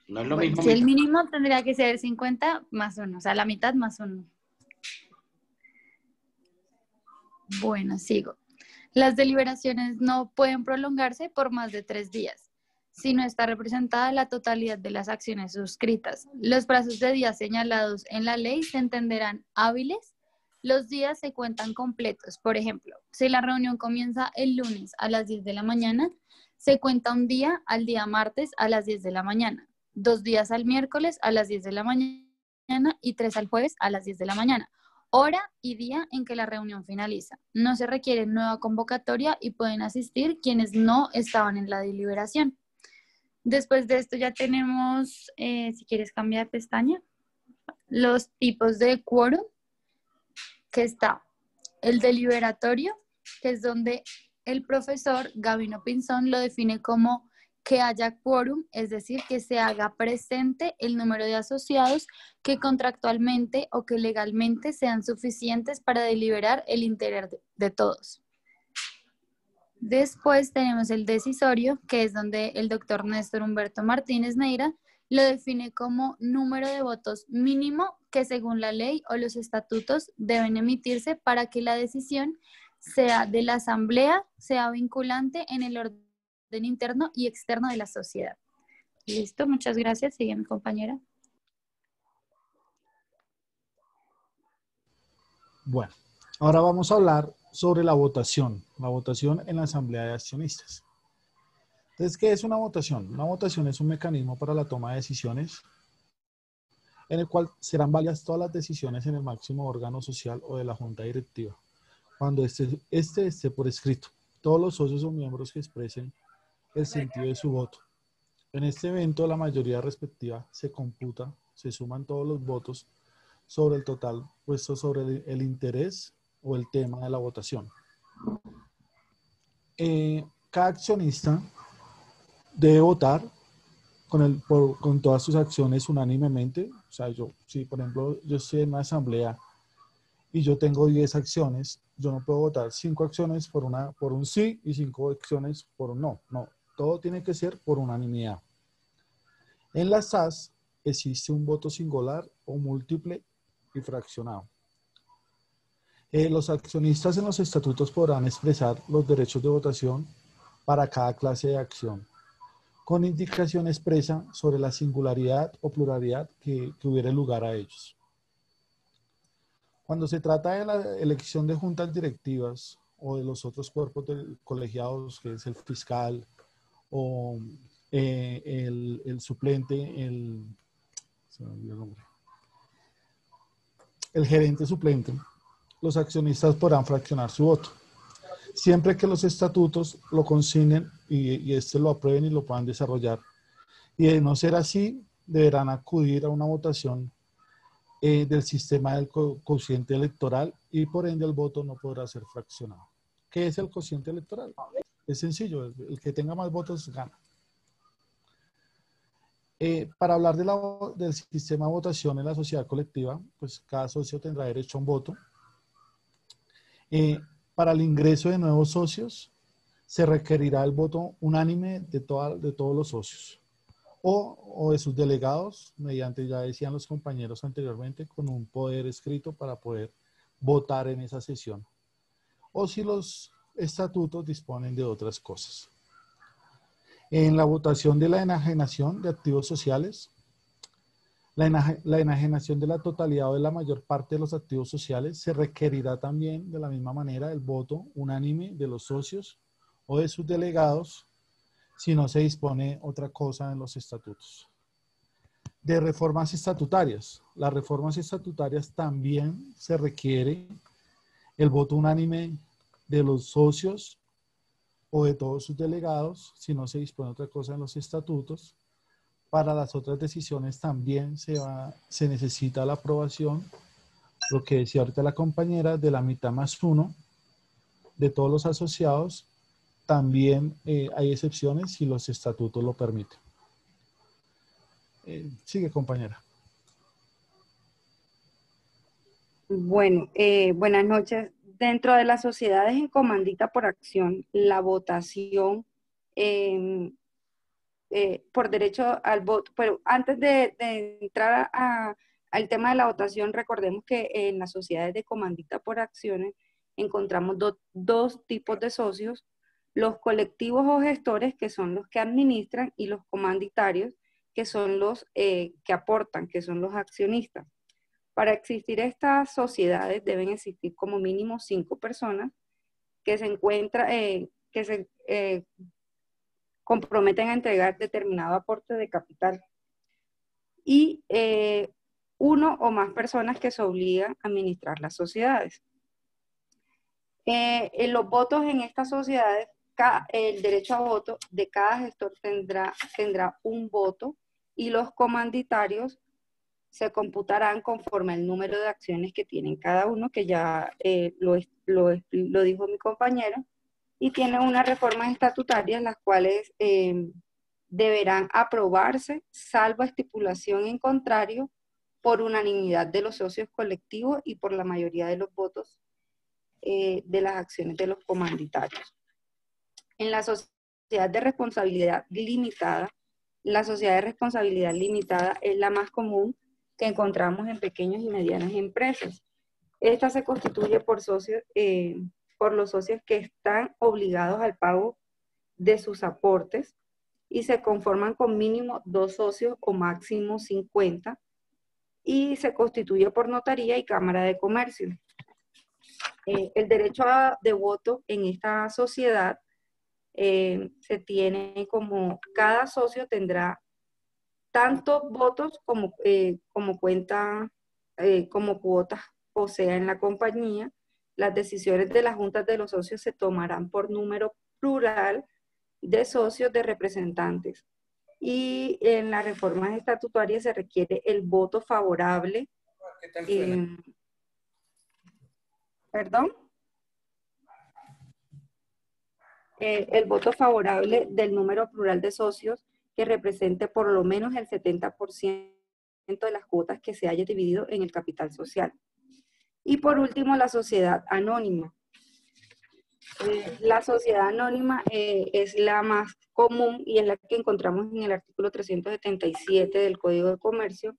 Speaker 2: No es lo mismo.
Speaker 20: Si el mínimo tendría que ser 50 más 1, o sea, la mitad más 1. Bueno, sigo. Las deliberaciones no pueden prolongarse por más de 3 días, si no está representada la totalidad de las acciones suscritas. Los plazos de días señalados en la ley se entenderán hábiles. Los días se cuentan completos. Por ejemplo, si la reunión comienza el lunes a las 10 de la mañana, se cuenta un día al día martes a las 10 de la mañana, 2 días al miércoles a las 10 de la mañana y 3 al jueves a las 10 de la mañana. Hora y día en que la reunión finaliza. No se requiere nueva convocatoria y pueden asistir quienes no estaban en la deliberación. Después de esto ya tenemos, si quieres cambiar de pestaña, los tipos de quórum, que está el deliberatorio, que es donde el profesor Gavino Pinzón lo define como que haya quórum, es decir, que se haga presente el número de asociados que contractualmente o que legalmente sean suficientes para deliberar el interés de todos. Después tenemos el decisorio, que es donde el doctor Néstor Humberto Martínez Neira lo define como número de votos mínimo que según la ley o los estatutos deben emitirse para que la decisión sea de la asamblea, sea vinculante en el orden interno y externo de la sociedad. Listo, muchas gracias. Sigue mi compañera.
Speaker 3: Bueno, ahora vamos a hablar sobre la votación en la asamblea de accionistas. Entonces, ¿qué es una votación? Una votación es un mecanismo para la toma de decisiones en el cual serán válidas todas las decisiones en el máximo órgano social o de la junta directiva, cuando este esté por escrito. Todos los socios o miembros que expresen el sentido de su voto. En este evento, la mayoría respectiva se computa, se suman todos los votos sobre el total puesto sobre el interés o el tema de la votación. Cada accionista debe votar con todas sus acciones unánimemente. O sea, si por ejemplo yo estoy en una asamblea y yo tengo 10 acciones, yo no puedo votar 5 acciones por un sí y 5 acciones por un no. No, todo tiene que ser por unanimidad. En las SAS existe un voto singular o múltiple y fraccionado. Los accionistas en los estatutos podrán expresar los derechos de votación para cada clase de acción, con indicación expresa sobre la singularidad o pluralidad que hubiere lugar a ellos. Cuando se trata de la elección de juntas directivas o de los otros cuerpos colegiados, que es el fiscal o el suplente, se me olvidó el nombre, el gerente suplente, los accionistas podrán fraccionar su voto, siempre que los estatutos lo consignen y este lo aprueben y lo puedan desarrollar. Y de no ser así, deberán acudir a una votación del sistema del cociente electoral y por ende el voto no podrá ser fraccionado. ¿Qué es el cociente electoral? Es sencillo, el que tenga más votos gana. Para hablar del sistema de votación en la sociedad colectiva, pues cada socio tendrá derecho a un voto. Para el ingreso de nuevos socios, se requerirá el voto unánime de todos los socios o de sus delegados, mediante, ya decían los compañeros anteriormente, con un poder escrito para poder votar en esa sesión. O si los estatutos disponen de otras cosas. En la votación de la enajenación de activos sociales, la enajenación de la totalidad o de la mayor parte de los activos sociales, se requerirá también de la misma manera el voto unánime de los socios o de sus delegados si no se dispone otra cosa en los estatutos. De reformas estatutarias. Las reformas estatutarias también se requiere el voto unánime de los socios o de todos sus delegados si no se dispone otra cosa en los estatutos. Para las otras decisiones también se necesita la aprobación, lo que decía ahorita la compañera, de la mitad más uno de todos los asociados. También hay excepciones si los estatutos lo permiten. Sigue, compañera.
Speaker 21: Bueno, buenas noches. Dentro de las sociedades en comandita por acción, la votación por derecho al voto, pero antes de entrar al tema de la votación, recordemos que en las sociedades de comandita por acciones encontramos dos tipos de socios: los colectivos o gestores, que son los que administran, y los comanditarios, que son los que aportan, que son los accionistas. Para existir estas sociedades deben existir como mínimo 5 personas que se comprometen a entregar determinado aporte de capital y uno o más personas que se obligan a administrar las sociedades. En los votos en estas sociedades, el derecho a voto de cada gestor tendrá un voto y los comanditarios se computarán conforme al número de acciones que tienen cada uno, que ya lo dijo mi compañero, y tienen unas reformas estatutarias las cuales deberán aprobarse, salvo estipulación en contrario, por unanimidad de los socios colectivos y por la mayoría de los votos de las acciones de los comanditarios. En la sociedad de responsabilidad limitada, la sociedad de responsabilidad limitada es la más común que encontramos en pequeñas y medianas empresas. Esta se constituye por los socios que están obligados al pago de sus aportes y se conforman con mínimo 2 socios o máximo 50 y se constituye por notaría y cámara de comercio. El derecho de voto en esta sociedad se tiene como cada socio tendrá tantos votos como cuotas posea en la compañía. Las decisiones de las juntas de los socios se tomarán por número plural de socios de representantes. Y en las reformas estatutarias se requiere el voto favorable.
Speaker 2: ¿Qué tal suena?
Speaker 21: ¿Perdón? El voto favorable del número plural de socios que represente por lo menos el 70% de las cuotas que se haya dividido en el capital social. Y por último, la sociedad anónima. La sociedad anónima es la más común y es la que encontramos en el artículo 377 del Código de Comercio.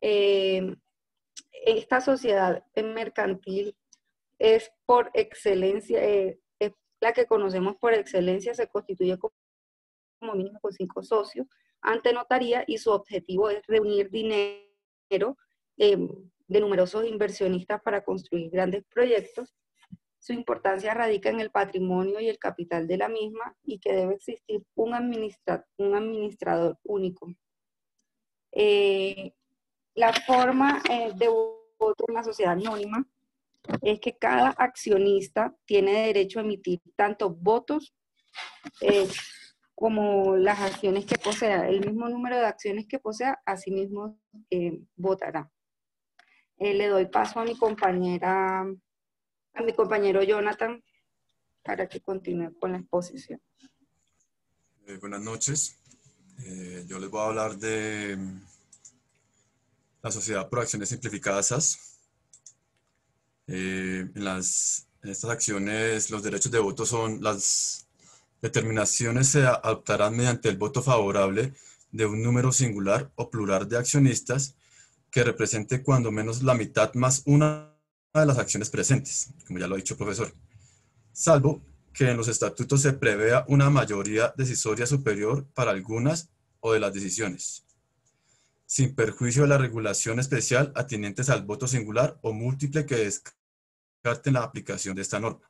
Speaker 21: Esta sociedad mercantil es por excelencia, es la que conocemos por excelencia, se constituye como mínimo con 5 socios ante notaría y su objetivo es reunir dinero de numerosos inversionistas para construir grandes proyectos Su importancia radica en el patrimonio y el capital de la misma y que debe existir un administrador único. La forma de voto en la sociedad anónima es que cada accionista tiene derecho a emitir tanto votos como las acciones que posea. El mismo número de acciones que posea, así mismo votará. Le doy paso a mi compañero Jonathan para que continúe con la exposición.
Speaker 1: Buenas noches. Yo les voy a hablar de la Sociedad por Acciones Simplificadas SAS. En estas acciones, los derechos de voto son las determinaciones se adoptarán mediante el voto favorable de un número singular o plural de accionistas que represente cuando menos la mitad más una de las acciones presentes, como ya lo ha dicho el profesor, salvo que en los estatutos se prevea una mayoría decisoria superior para algunas o de las decisiones, sin perjuicio de la regulación especial atinentes al voto singular o múltiple que descarten la aplicación de esta norma.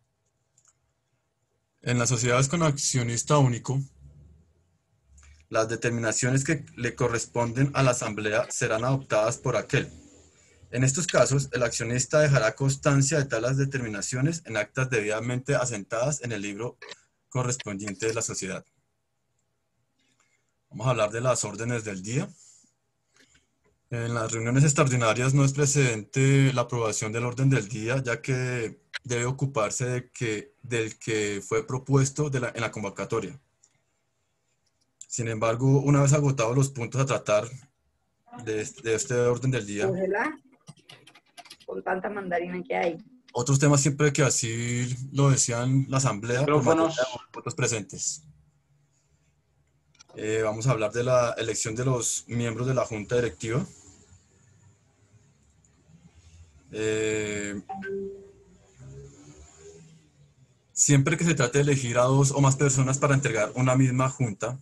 Speaker 1: En las sociedades con accionista único, las determinaciones que le corresponden a la asamblea serán adoptadas por aquel. En estos casos, el accionista dejará constancia de tales determinaciones en actas debidamente asentadas en el libro correspondiente de la sociedad. Vamos a hablar de las órdenes del día. En las reuniones extraordinarias no es precedente la aprobación del orden del día, ya que debe ocuparse del que fue propuesto en la convocatoria. Sin embargo, una vez agotados los puntos a tratar de este orden del día,
Speaker 21: Cógela, con tanta mandarina que hay.
Speaker 1: otros temas siempre que así lo decían la asamblea, por mayoría de votos presentes. Vamos a hablar de la elección de los miembros de la junta directiva. Siempre que se trate de elegir a dos o más personas para entregar una misma junta,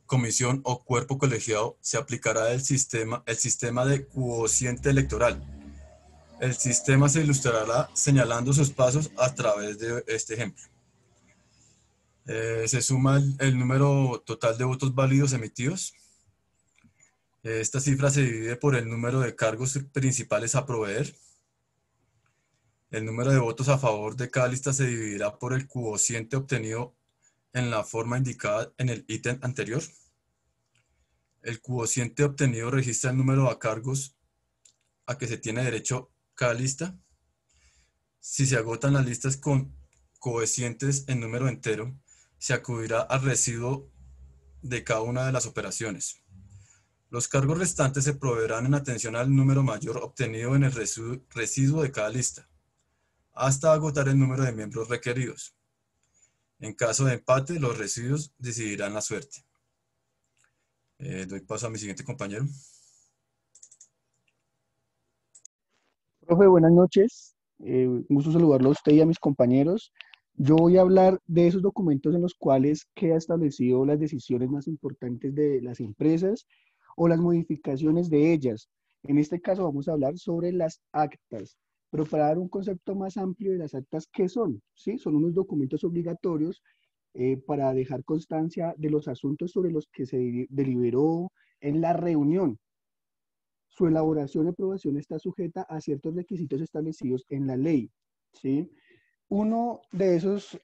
Speaker 1: comisión o cuerpo colegiado, se aplicará el sistema de quociente electoral. El sistema se ilustrará señalando sus pasos a través de este ejemplo. Se suma el número total de votos válidos emitidos. Esta cifra se divide por el número de cargos principales a proveer. El número de votos a favor de cada lista se dividirá por el quociente obtenido en la forma indicada en el ítem anterior. El quociente obtenido registra el número de cargos a que se tiene derecho cada lista. Si se agotan las listas con coeficientes en número entero, se acudirá al residuo de cada una de las operaciones. Los cargos restantes se proveerán en atención al número mayor obtenido en el residuo de cada lista, hasta agotar el número de miembros requeridos. En caso de empate, los residuos decidirán la suerte. Doy paso a mi siguiente compañero.
Speaker 22: Profe, buenas noches. Un gusto saludarlo a usted y a mis compañeros. Yo voy a hablar de esos documentos en los cuales queda establecido las decisiones más importantes de las empresas o las modificaciones de ellas. En este caso vamos a hablar sobre las actas, pero para dar un concepto más amplio de las actas, ¿qué son? ¿Sí? Son unos documentos obligatorios para dejar constancia de los asuntos sobre los que se deliberó en la reunión. Su elaboración y aprobación está sujeta a ciertos requisitos establecidos en la ley, ¿sí? Uno de esos,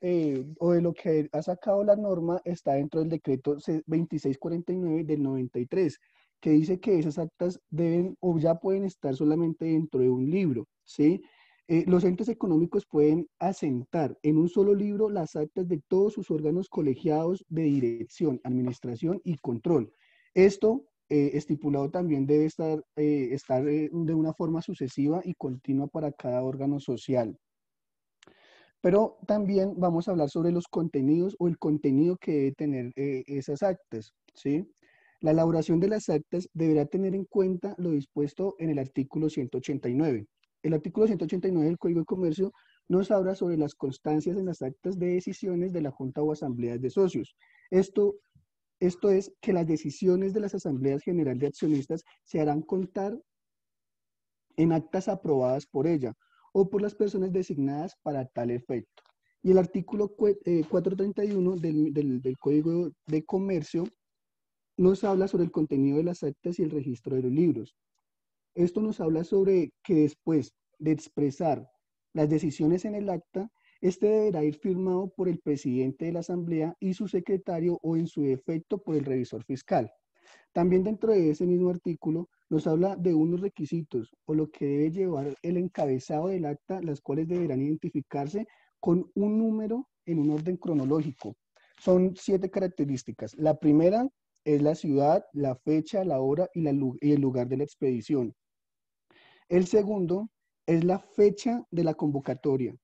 Speaker 22: o de lo que ha sacado la norma, está dentro del decreto 2649 del 93, que dice que esas actas deben o ya pueden estar solamente dentro de un libro, ¿sí? Los entes económicos pueden asentar en un solo libro las actas de todos sus órganos colegiados de dirección, administración y control. Esto estipulado también debe estar de una forma sucesiva y continua para cada órgano social. Pero también vamos a hablar sobre los contenidos o el contenido que debe tener esas actas, ¿sí? La elaboración de las actas deberá tener en cuenta lo dispuesto en el artículo 189. El artículo 189 del Código de Comercio nos habla sobre las constancias en las actas de decisiones de la Junta o Asambleas de Socios. Esto es que las decisiones de las Asambleas Generales de Accionistas se harán contar en actas aprobadas por ella, o por las personas designadas para tal efecto. Y el artículo 431 del Código de Comercio nos habla sobre el contenido de las actas y el registro de los libros. Esto nos habla sobre que después de expresar las decisiones en el acta, este deberá ir firmado por el presidente de la Asamblea y su secretario o en su defecto por el revisor fiscal. También dentro de ese mismo artículo nos habla de unos requisitos o lo que debe llevar el encabezado del acta, las cuales deberán identificarse con un número en un orden cronológico. Son 7 características. La primera es la ciudad, la fecha, la hora y el lugar de la expedición. El segundo es la fecha de la convocatoria,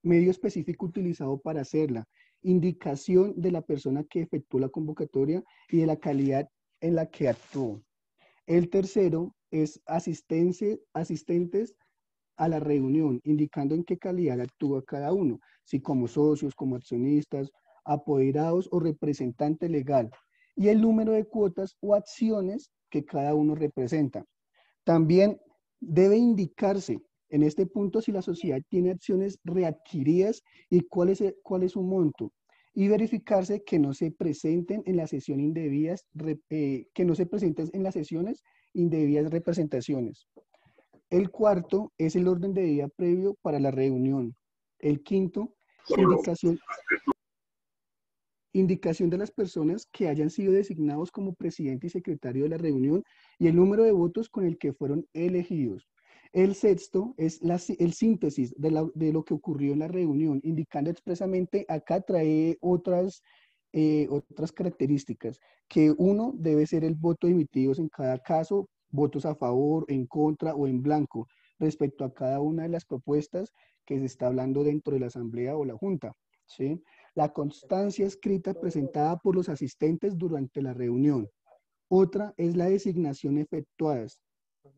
Speaker 22: medio específico utilizado para hacerla, indicación de la persona que efectuó la convocatoria y de la calidad en la que actuó. El tercero es asistentes a la reunión, indicando en qué calidad actúa cada uno, si como socios, como accionistas, apoderados o representante legal, y el número de cuotas o acciones que cada uno representa. También debe indicarse en este punto si la sociedad tiene acciones readquiridas y cuál es su monto, y verificarse que no se presenten en la sesión indebidas, que no se presenten en las sesiones indebidas representaciones. El cuarto es el orden de día previo para la reunión. El quinto, indicación de las personas que hayan sido designados como presidente y secretario de la reunión y el número de votos con el que fueron elegidos. El sexto es el síntesis de lo que ocurrió en la reunión, indicando expresamente, acá trae otras características, que uno debe ser el voto emitidos en cada caso, votos a favor, en contra o en blanco, respecto a cada una de las propuestas que se está hablando dentro de la asamblea o la junta, ¿sí? La constancia escrita presentada por los asistentes durante la reunión. Otra es la designación efectuadas.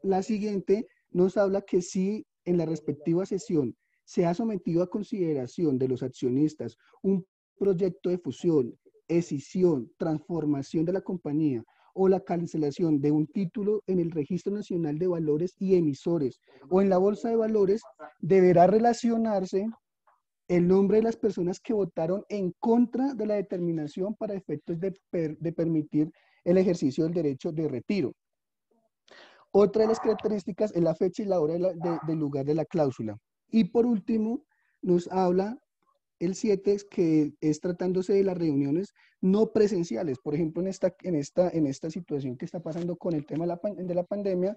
Speaker 22: La siguiente nos habla que si en la respectiva sesión se ha sometido a consideración de los accionistas un proyecto de fusión, escisión, transformación de la compañía o la cancelación de un título en el Registro Nacional de Valores y Emisores o en la Bolsa de Valores, deberá relacionarse el nombre de las personas que votaron en contra de la determinación para efectos de permitir el ejercicio del derecho de retiro. Otra de las características es la fecha y la hora del lugar de la cláusula. Y por último, nos habla el 7, que es tratándose de las reuniones no presenciales. Por ejemplo, en esta situación que está pasando con el tema de la pandemia,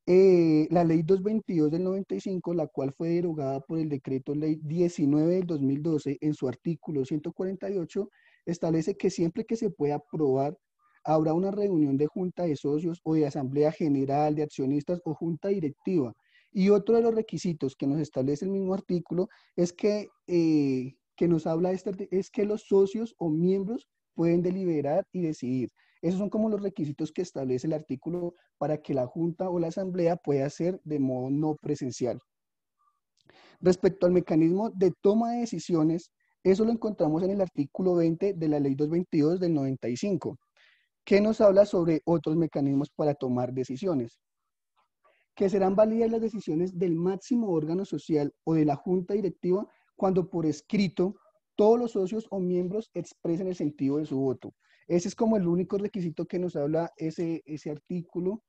Speaker 22: la ley 222 del 95, la cual fue derogada por el decreto ley 19 del 2012, en su artículo 148, establece que siempre que se pueda aprobar, habrá una reunión de junta de socios o de asamblea general de accionistas o junta directiva. Y otro de los requisitos que nos establece el mismo artículo es que nos habla es que los socios o miembros pueden deliberar y decidir. Esos son como los requisitos que establece el artículo para que la junta o la asamblea pueda ser de modo no presencial. Respecto al mecanismo de toma de decisiones, eso lo encontramos en el artículo 20 de la ley 222 del 95, que nos habla sobre otros mecanismos para tomar decisiones, que serán válidas las decisiones del máximo órgano social o de la junta directiva cuando por escrito todos los socios o miembros expresen el sentido de su voto. Ese es como el único requisito que nos habla ese artículo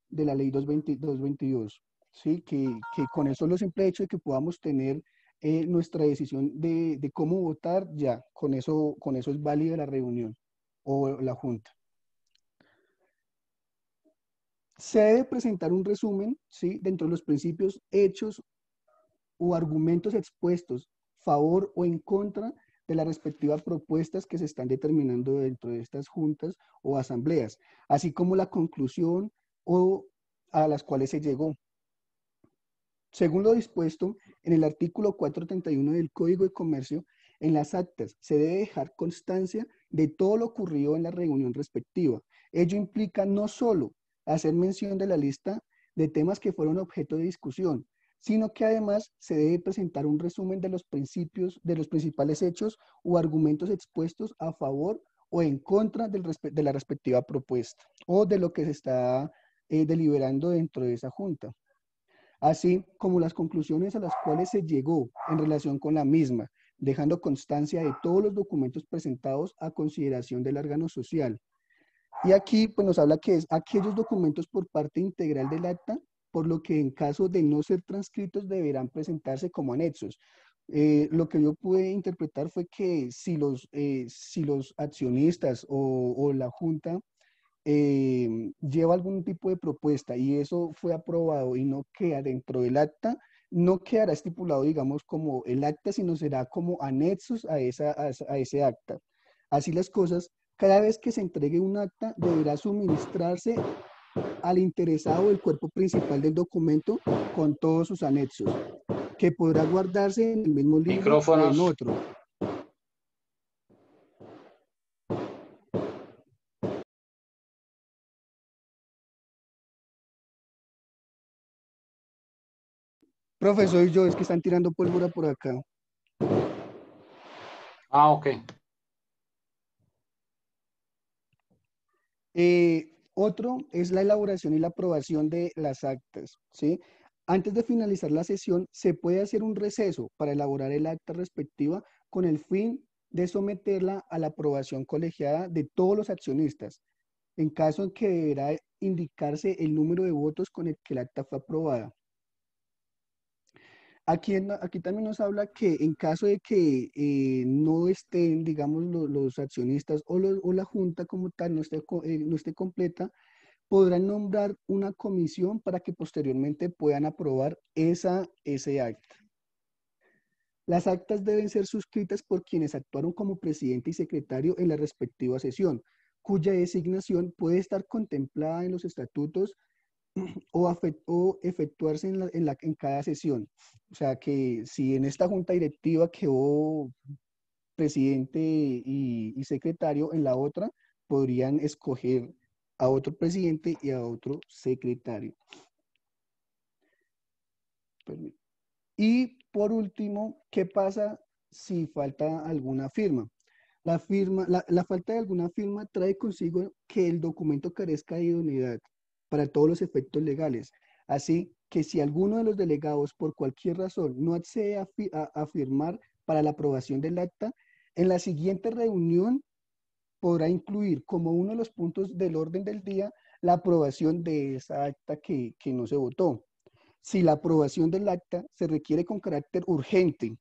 Speaker 22: de la ley 222, ¿sí? Que con eso lo simple hecho de que podamos tener nuestra decisión de cómo votar, ya, con eso es válida la reunión o la junta. Se debe presentar un resumen, ¿sí? Dentro de los principios, hechos o argumentos expuestos, favor o en contra de las respectivas propuestas que se están determinando dentro de estas juntas o asambleas, así como la conclusión o a las cuales se llegó. Según lo dispuesto en el artículo 431 del Código de Comercio, en las actas se debe dejar constancia de todo lo ocurrido en la reunión respectiva. Ello implica no solo hacer mención de la lista de temas que fueron objeto de discusión, sino que además se debe presentar un resumen de los principales hechos o argumentos expuestos a favor o en contra de la respectiva propuesta o de lo que se está deliberando dentro de esa junta. así como las conclusiones a las cuales se llegó en relación con la misma, dejando constancia de todos los documentos presentados a consideración del órgano social. Y aquí pues nos habla que es aquellos documentos por parte integral del acta, por lo que en caso de no ser transcritos deberán presentarse como anexos. Lo que yo pude interpretar fue que si los accionistas o la junta lleva algún tipo de propuesta y eso fue aprobado y no queda dentro del acta, no quedará estipulado, digamos, como el acta, sino será como anexos a ese acta. Así las cosas, cada vez que se entregue un acta, deberá suministrarse al interesado el cuerpo principal del documento con todos sus anexos, que podrá guardarse en el mismo libro o en otro. Profesor, y yo, es que están tirando pólvora por acá.
Speaker 2: Ah, ok.
Speaker 22: Otro es la elaboración y la aprobación de las actas, ¿sí? Antes de finalizar la sesión, se puede hacer un receso para elaborar el acta respectiva con el fin de someterla a la aprobación colegiada de todos los accionistas, en caso en que deberá indicarse el número de votos con el que el acta fue aprobada. Aquí también nos habla que en caso de que no estén, digamos, los accionistas o la junta como tal no esté completa, podrán nombrar una comisión para que posteriormente puedan aprobar ese acta. Las actas deben ser suscritas por quienes actuaron como presidente y secretario en la respectiva sesión, cuya designación puede estar contemplada en los estatutos o efectuarse en cada sesión. O sea que si en esta junta directiva quedó presidente y secretario, en la otra podrían escoger a otro presidente y a otro secretario. Y por último, ¿qué pasa si falta alguna firma? La falta de alguna firma trae consigo que el documento carezca de idoneidad para todos los efectos legales. Así que si alguno de los delegados por cualquier razón no accede a firmar para la aprobación del acta, en la siguiente reunión podrá incluir como uno de los puntos del orden del día la aprobación de esa acta que no se votó. Si la aprobación del acta se requiere con carácter urgente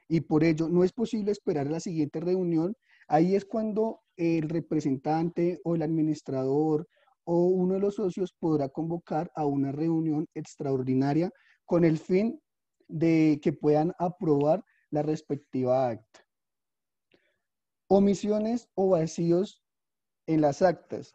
Speaker 22: y por ello no es posible esperar a la siguiente reunión, ahí es cuando el representante o el administrador o uno de los socios podrá convocar a una reunión extraordinaria con el fin de que puedan aprobar la respectiva acta. Omisiones o vacíos en las actas.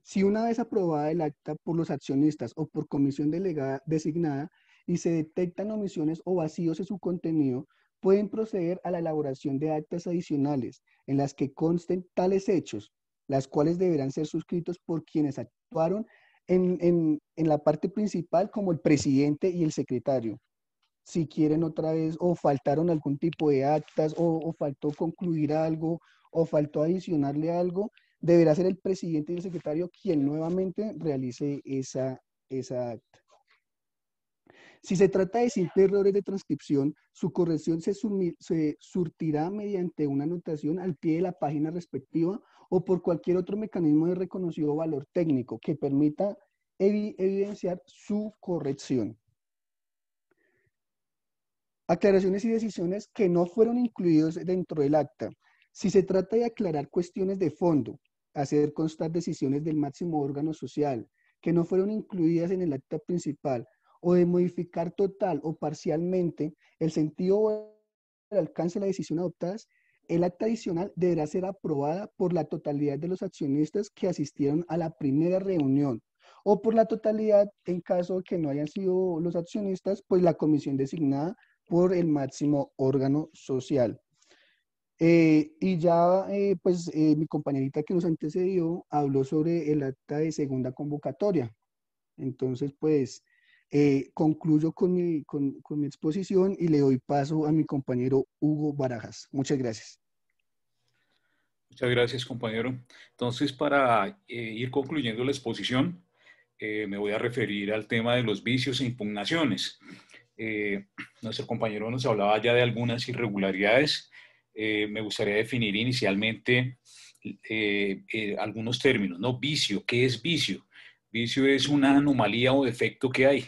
Speaker 22: Si una vez aprobada el acta por los accionistas o por comisión delegada designada y se detectan omisiones o vacíos en su contenido, pueden proceder a la elaboración de actas adicionales en las que consten tales hechos, las cuales deberán ser suscritos por quienes actuaron en la parte principal como el presidente y el secretario. Si quieren otra vez o faltaron algún tipo de actas o faltó concluir algo o faltó adicionarle algo, deberá ser el presidente y el secretario quien nuevamente realice esa acta. Si se trata de simples errores de transcripción, su corrección se surtirá mediante una anotación al pie de la página respectiva o por cualquier otro mecanismo de reconocido valor técnico que permita evidenciar su corrección. Aclaraciones y decisiones que no fueron incluidos dentro del acta. Si se trata de aclarar cuestiones de fondo, hacer constar decisiones del máximo órgano social que no fueron incluidas en el acta principal o de modificar total o parcialmente el sentido o el alcance de la decisión adoptadas, el acta adicional deberá ser aprobada por la totalidad de los accionistas que asistieron a la primera reunión o por la totalidad, en caso de que no hayan sido los accionistas, pues la comisión designada por el máximo órgano social. Y ya, mi compañerita que nos antecedió habló sobre el acta de segunda convocatoria. Entonces, pues, concluyo con mi exposición y le doy paso a mi compañero Hugo Barajas. Muchas gracias.
Speaker 5: Muchas gracias, compañero. Entonces, para ir concluyendo la exposición, me voy a referir al tema de los vicios e impugnaciones. Nuestro compañero nos hablaba ya de algunas irregularidades. Me gustaría definir inicialmente algunos términos, ¿no? Vicio, ¿qué es vicio? Vicio es una anomalía o defecto que hay.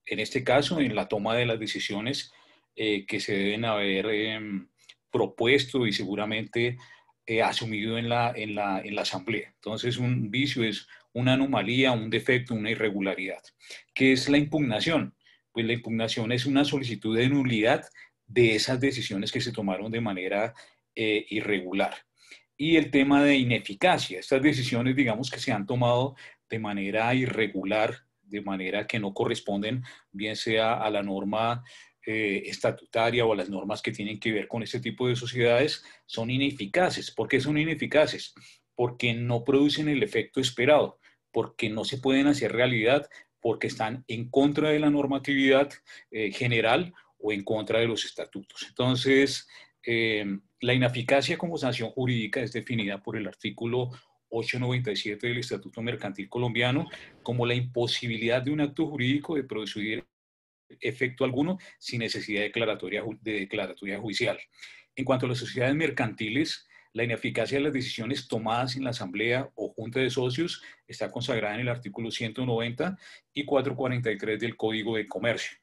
Speaker 5: En este caso, en la toma de las decisiones que se deben haber propuesto y seguramente asumido en la asamblea. Entonces, un vicio es una anomalía, un defecto, una irregularidad. ¿Qué es la impugnación? Pues la impugnación es una solicitud de nulidad de esas decisiones que se tomaron de manera irregular. Y el tema de ineficacia, estas decisiones, digamos, que se han tomado de manera irregular, de manera que no corresponden, bien sea a la norma estatutaria o a las normas que tienen que ver con este tipo de sociedades, son ineficaces. ¿Por qué son ineficaces? Porque no producen el efecto esperado, porque no se pueden hacer realidad, porque están en contra de la normatividad general o en contra de los estatutos. Entonces, la ineficacia como sanción jurídica es definida por el artículo 897 del Estatuto Mercantil Colombiano como la imposibilidad de un acto jurídico de producir efecto alguno sin necesidad de declaratoria judicial. En cuanto a las sociedades mercantiles, la ineficacia de las decisiones tomadas en la asamblea o junta de socios está consagrada en el artículo 190 y 443 del Código de Comercio.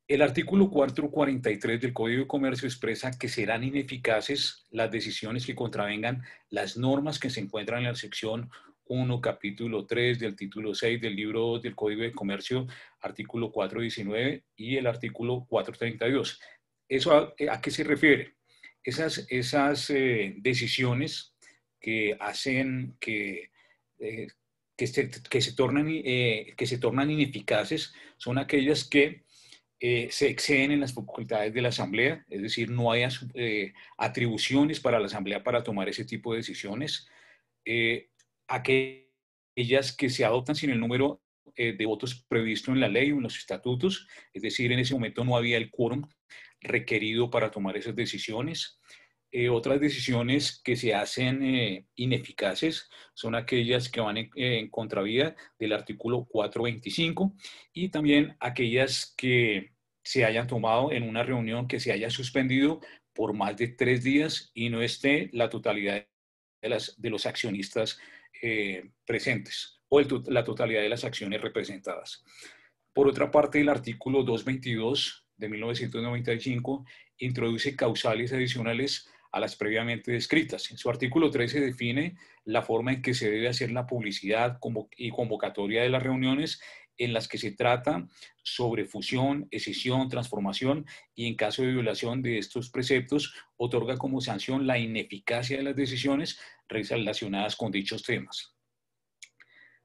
Speaker 5: El artículo 443 del Código de Comercio expresa que serán ineficaces las decisiones que contravengan las normas que se encuentran en la sección 1, capítulo 3 del título 6 del libro 2 del Código de Comercio, artículo 419 y el artículo 432. ¿Eso a qué se refiere? Esas decisiones que hacen que se tornan ineficaces son aquellas que se exceden en las facultades de la Asamblea, es decir, no hay atribuciones para la Asamblea para tomar ese tipo de decisiones. Aquellas que se adoptan sin el número de votos previsto en la ley o en los estatutos, es decir, en ese momento no había el quórum requerido para tomar esas decisiones. Otras decisiones que se hacen ineficaces son aquellas que van en contravía del artículo 425 y también aquellas que se hayan tomado en una reunión que se haya suspendido por más de 3 días y no esté la totalidad de los accionistas presentes o la totalidad de las acciones representadas. Por otra parte, el artículo 222 de 1995 introduce causales adicionales a las previamente descritas. En su artículo 13 define la forma en que se debe hacer la publicidad y convocatoria de las reuniones en las que se trata sobre fusión, escisión, transformación y en caso de violación de estos preceptos otorga como sanción la ineficacia de las decisiones relacionadas con dichos temas.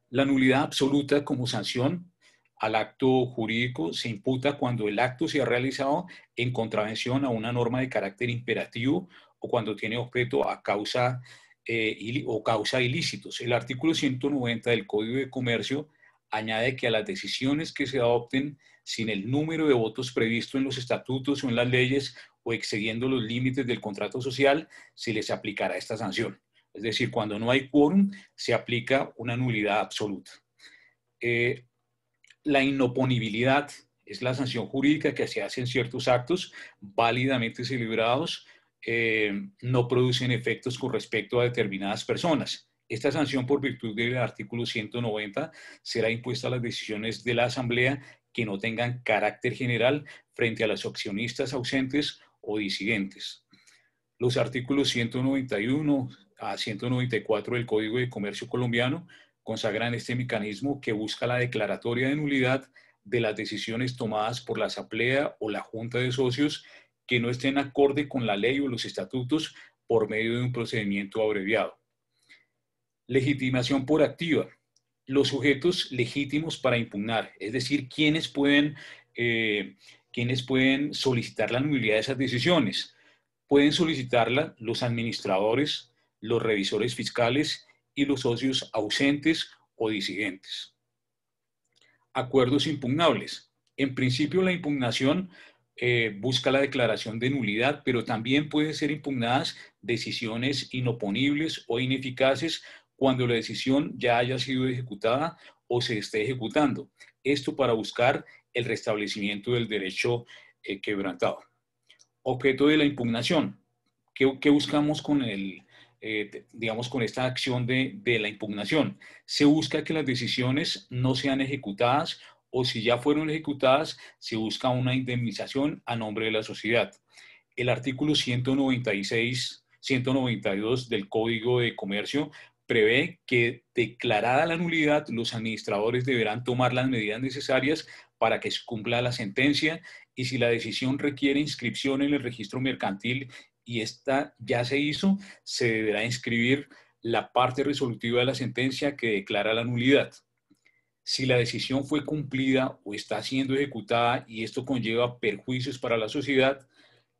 Speaker 5: La nulidad absoluta como sanción al acto jurídico se imputa cuando el acto se ha realizado en contravención a una norma de carácter imperativo o cuando tiene objeto a causa ilícitos. El artículo 190 del Código de Comercio añade que a las decisiones que se adopten sin el número de votos previsto en los estatutos o en las leyes o excediendo los límites del contrato social, se les aplicará esta sanción. Es decir, cuando no hay quórum, se aplica una nulidad absoluta. La inoponibilidad es la sanción jurídica que se hace en ciertos actos válidamente celebrados, no producen efectos con respecto a determinadas personas. Esta sanción, por virtud del artículo 190, será impuesta a las decisiones de la Asamblea que no tengan carácter general frente a los accionistas ausentes o disidentes. Los artículos 191 a 194 del Código de Comercio colombiano consagran este mecanismo que busca la declaratoria de nulidad de las decisiones tomadas por la Asamblea o la Junta de Socios que no estén acorde con la ley o los estatutos por medio de un procedimiento abreviado. Legitimación por activa. Los sujetos legítimos para impugnar, es decir, quienes pueden solicitar la nulidad de esas decisiones. Pueden solicitarla los administradores, los revisores fiscales y los socios ausentes o disidentes. Acuerdos impugnables. En principio, la impugnación busca la declaración de nulidad, pero también pueden ser impugnadas decisiones inoponibles o ineficaces cuando la decisión ya haya sido ejecutada o se esté ejecutando. Esto para buscar el restablecimiento del derecho quebrantado. Objeto de la impugnación. ¿Qué buscamos con digamos, con esta acción de la impugnación? Se busca que las decisiones no sean ejecutadas, o si ya fueron ejecutadas, se busca una indemnización a nombre de la sociedad. El artículo 192 del Código de Comercio prevé que, declarada la nulidad, los administradores deberán tomar las medidas necesarias para que se cumpla la sentencia, y si la decisión requiere inscripción en el registro mercantil y esta ya se hizo, se deberá inscribir la parte resolutiva de la sentencia que declara la nulidad. Si la decisión fue cumplida o está siendo ejecutada y esto conlleva perjuicios para la sociedad,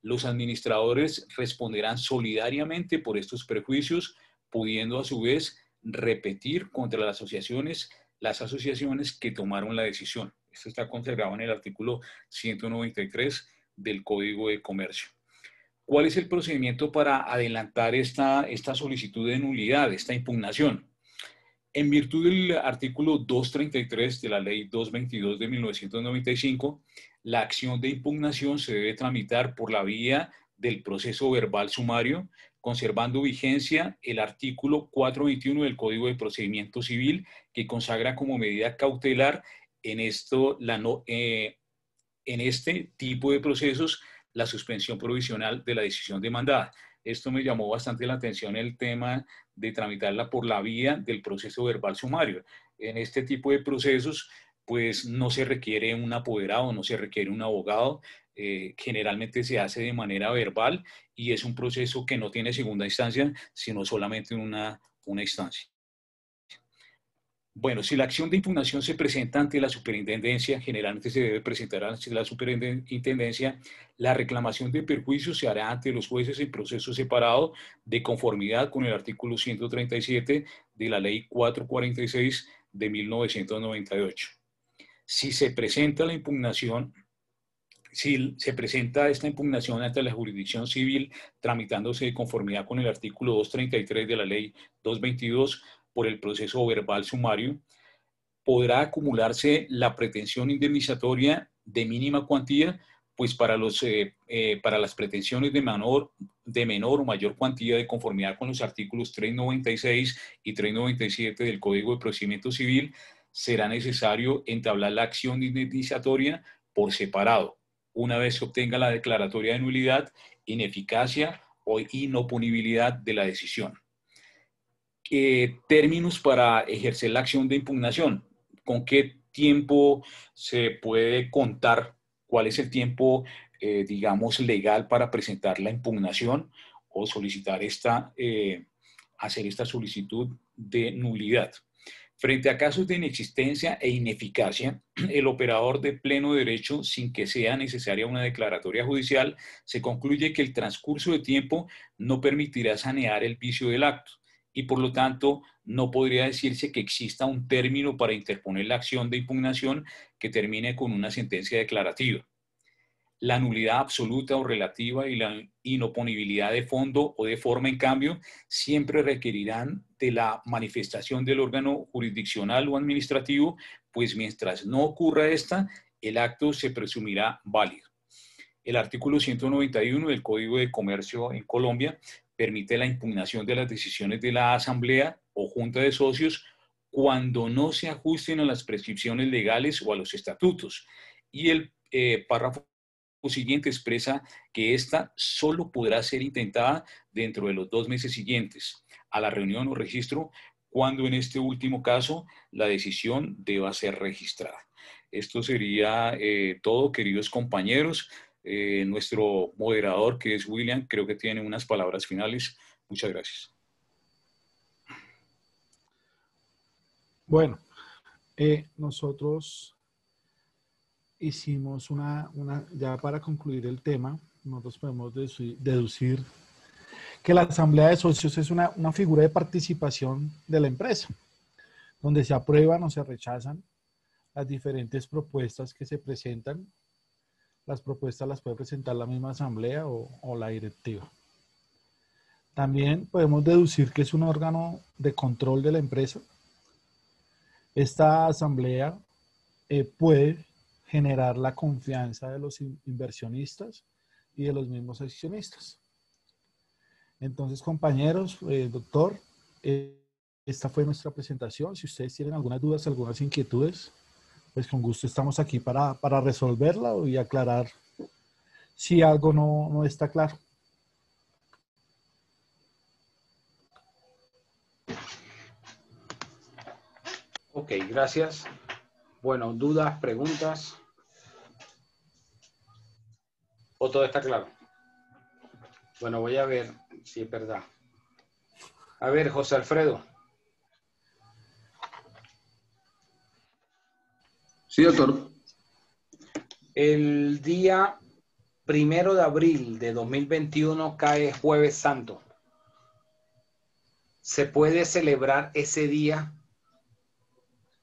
Speaker 5: los administradores responderán solidariamente por estos perjuicios, pudiendo a su vez repetir contra las asociaciones que tomaron la decisión. Esto está consagrado en el artículo 193 del Código de Comercio. ¿Cuál es el procedimiento para adelantar esta solicitud de nulidad, esta impugnación? En virtud del artículo 233 de la Ley 222 de 1995, la acción de impugnación se debe tramitar por la vía del proceso verbal sumario, conservando vigencia el artículo 421 del Código de Procedimiento Civil, que consagra como medida cautelar en este tipo de procesos la suspensión provisional de la decisión demandada. Esto me llamó bastante la atención, el tema de tramitarla por la vía del proceso verbal sumario. En este tipo de procesos, pues no se requiere un apoderado, no se requiere un abogado, generalmente se hace de manera verbal y es un proceso que no tiene segunda instancia, sino solamente una instancia. Bueno, si la acción de impugnación se presenta ante la superintendencia, generalmente se debe presentar ante la superintendencia, la reclamación de perjuicios se hará ante los jueces en proceso separado de conformidad con el artículo 137 de la Ley 446 de 1998. Si se presenta la impugnación, si se presenta esta impugnación ante la jurisdicción civil tramitándose de conformidad con el artículo 233 de la Ley 222, por el proceso verbal sumario, podrá acumularse la pretensión indemnizatoria de mínima cuantía, pues para las pretensiones de menor o mayor cuantía de conformidad con los artículos 396 y 397 del Código de Procedimiento Civil, será necesario entablar la acción indemnizatoria por separado, una vez se obtenga la declaratoria de nulidad, ineficacia o inoponibilidad de la decisión. Términos para ejercer la acción de impugnación. ¿Con qué tiempo se puede contar? ¿Cuál es el tiempo, digamos, legal para presentar la impugnación o solicitar hacer esta solicitud de nulidad? Frente a casos de inexistencia e ineficacia, el operador de pleno derecho, sin que sea necesaria una declaratoria judicial, se concluye que el transcurso de tiempo no permitirá sanear el vicio del acto, y por lo tanto no podría decirse que exista un término para interponer la acción de impugnación que termine con una sentencia declarativa. La nulidad absoluta o relativa y la inoponibilidad de fondo o de forma, en cambio, siempre requerirán de la manifestación del órgano jurisdiccional o administrativo, pues mientras no ocurra esta, el acto se presumirá válido. El artículo 191 del Código de Comercio en Colombia permite la impugnación de las decisiones de la Asamblea o Junta de Socios cuando no se ajusten a las prescripciones legales o a los estatutos. Y el párrafo siguiente expresa que esta solo podrá ser intentada dentro de los 2 meses siguientes a la reunión o registro, cuando en este último caso la decisión deba ser registrada. Esto sería todo, queridos compañeros. Nuestro moderador, que es William, creo que tiene unas palabras finales. Muchas gracias.
Speaker 3: Bueno, nosotros hicimos ya para concluir el tema, nosotros podemos deducir que la asamblea de socios es una figura de participación de la empresa, donde se aprueban o se rechazan las diferentes propuestas que se presentan. Las propuestas las puede presentar la misma asamblea o la directiva. También podemos deducir que es un órgano de control de la empresa, Esta asamblea puede generar la confianza de los inversionistas y de los mismos accionistas. Entonces, compañeros, doctor, esta fue nuestra presentación. Si ustedes tienen algunas dudas, algunas inquietudes, pues con gusto estamos aquí para resolverla y aclarar si algo no está claro.
Speaker 2: Ok, gracias. Bueno, dudas, preguntas. ¿O todo está claro? Bueno, voy a ver si es verdad. A ver, José Alfredo.
Speaker 6: Sí, doctor.
Speaker 2: El día 1 de abril de 2021 cae Jueves Santo. ¿Se puede celebrar ese día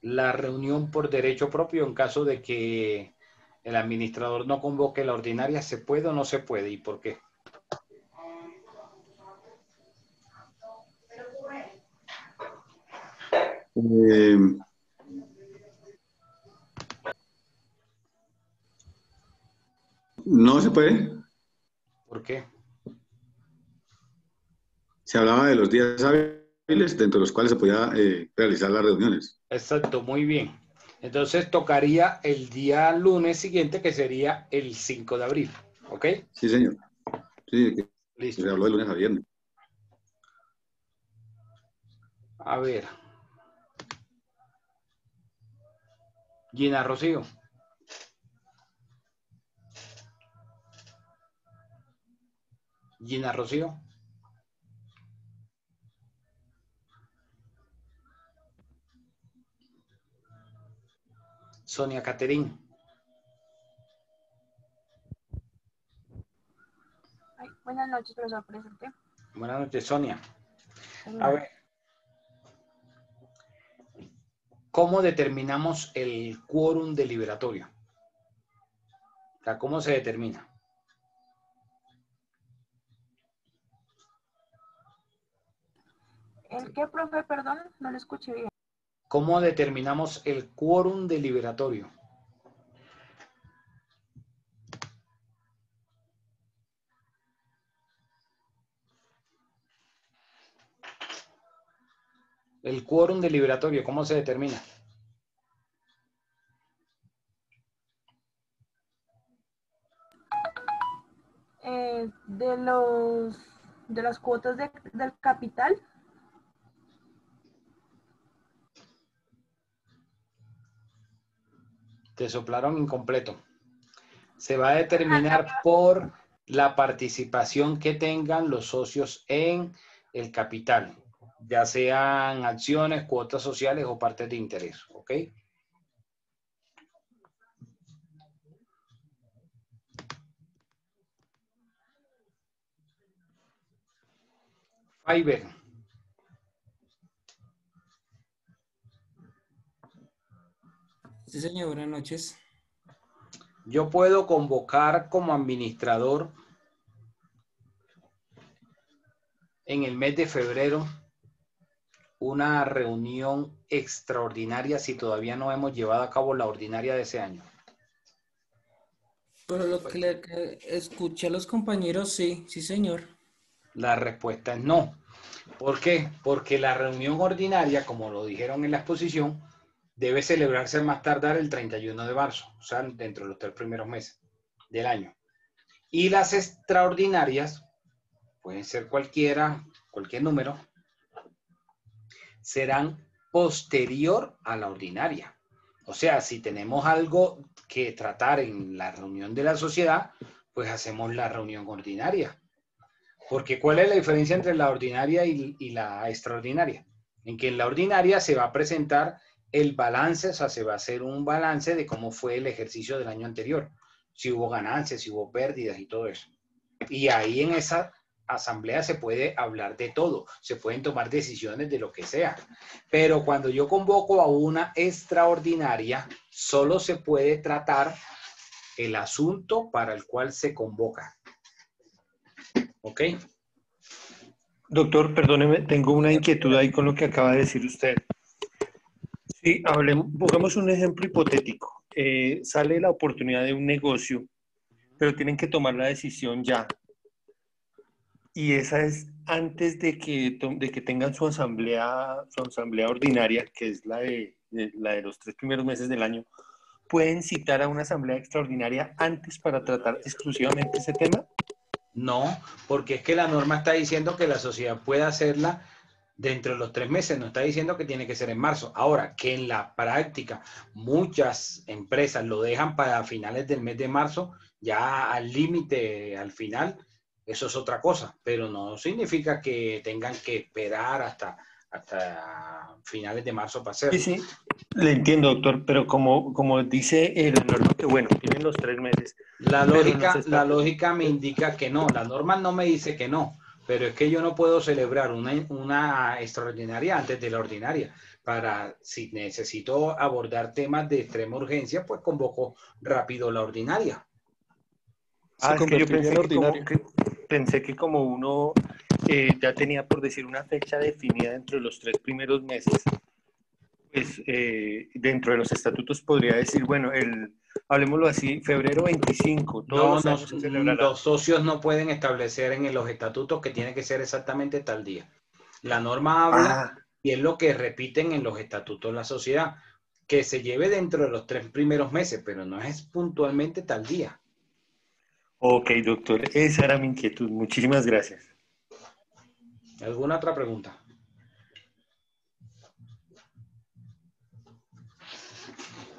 Speaker 2: la reunión por derecho propio en caso de que el administrador no convoque la ordinaria? ¿Se puede o no se puede? ¿Y por qué?
Speaker 6: No se puede.
Speaker 2: ¿Por qué?
Speaker 6: Se hablaba de los días hábiles dentro de los cuales se podía realizar las reuniones.
Speaker 2: Exacto, muy bien. Entonces tocaría el día lunes siguiente, que sería el 5 de abril. ¿Ok?
Speaker 6: Sí, señor. Sí,
Speaker 2: listo.
Speaker 6: Se habló de lunes a viernes.
Speaker 2: A ver. Gina Rocío. Gina Rocío. Sonia Caterín.
Speaker 7: Buenas noches, profesor presente.
Speaker 2: Buenas noches, Sonia. A ver. ¿Cómo determinamos el quórum deliberatorio? O sea, ¿cómo se determina?
Speaker 7: ¿El qué, profe? Perdón, no lo escuché bien.
Speaker 2: ¿Cómo determinamos el quórum deliberatorio? El quórum deliberatorio, ¿cómo se determina?
Speaker 7: De las cuotas del capital.
Speaker 2: Te soplaron incompleto. Se va a determinar por la participación que tengan los socios en el capital, ya sean acciones, cuotas sociales o partes de interés, ¿ok? Fiverr.
Speaker 23: Sí, señor, buenas noches.
Speaker 2: Yo puedo convocar como administrador en el mes de febrero una reunión extraordinaria si todavía no hemos llevado a cabo la ordinaria de ese año.
Speaker 23: Pero lo que escuché a los compañeros, sí, sí, señor.
Speaker 2: La respuesta es no. ¿Por qué? Porque la reunión ordinaria, como lo dijeron en la exposición, debe celebrarse más tardar el 31 de marzo, o sea, dentro de los 3 primeros meses del año. Y las extraordinarias, pueden ser cualquier número, serán posterior a la ordinaria. O sea, si tenemos algo que tratar en la reunión de la sociedad, pues hacemos la reunión ordinaria. Porque ¿cuál es la diferencia entre la ordinaria y la extraordinaria? En que en la ordinaria se va a presentar el balance, o sea, se va a hacer un balance de cómo fue el ejercicio del año anterior, si hubo ganancias, si hubo pérdidas y todo eso. Y ahí en esa asamblea se puede hablar de todo, se pueden tomar decisiones de lo que sea. Pero cuando yo convoco a una extraordinaria, solo se puede tratar el asunto para el cual se convoca. ¿Ok?
Speaker 24: Doctor, perdóneme, tengo una inquietud ahí con lo que acaba de decir usted.
Speaker 8: Sí, pongamos un ejemplo hipotético. Sale la oportunidad de un negocio, pero tienen que tomar la decisión ya. Y esa es antes de que tengan su asamblea ordinaria, que es la de los 3 primeros meses del año. ¿Pueden citar a una asamblea extraordinaria antes para tratar exclusivamente ese tema?
Speaker 2: No, porque es que la norma está diciendo que la sociedad puede hacerla dentro de los 3 meses, no está diciendo que tiene que ser en marzo. Ahora, que en la práctica muchas empresas lo dejan para finales del mes de marzo, ya al límite, al final, eso es otra cosa, pero no significa que tengan que esperar hasta finales de marzo para hacerlo.
Speaker 8: Sí, sí, le entiendo, doctor, pero como dice la norma, que bueno, tienen los 3 meses.
Speaker 2: La lógica me indica que no, la norma no me dice que no, pero es que yo no puedo celebrar una extraordinaria antes de la ordinaria. Si necesito abordar temas de extrema urgencia, pues convoco rápido la ordinaria.
Speaker 8: Es que yo pensé que como uno ya tenía, por decir, una fecha definida dentro de los 3 primeros meses, pues dentro de los estatutos podría decir, bueno, hablemoslo así, febrero 25, todos los años se celebrará.
Speaker 2: Los socios no pueden establecer en los estatutos que tiene que ser exactamente tal día. La norma habla, y es lo que repiten en los estatutos de la sociedad, que se lleve dentro de los 3 primeros meses, pero no es puntualmente tal día.
Speaker 8: Ok, doctor, esa era mi inquietud. Muchísimas gracias.
Speaker 2: ¿Alguna otra pregunta?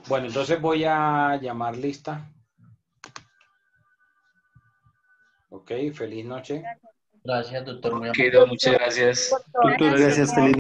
Speaker 2: Bueno, entonces voy a llamar lista. Ok, feliz noche.
Speaker 16: Gracias, doctor.
Speaker 9: Muchas gracias.
Speaker 8: Doctor, gracias. Feliz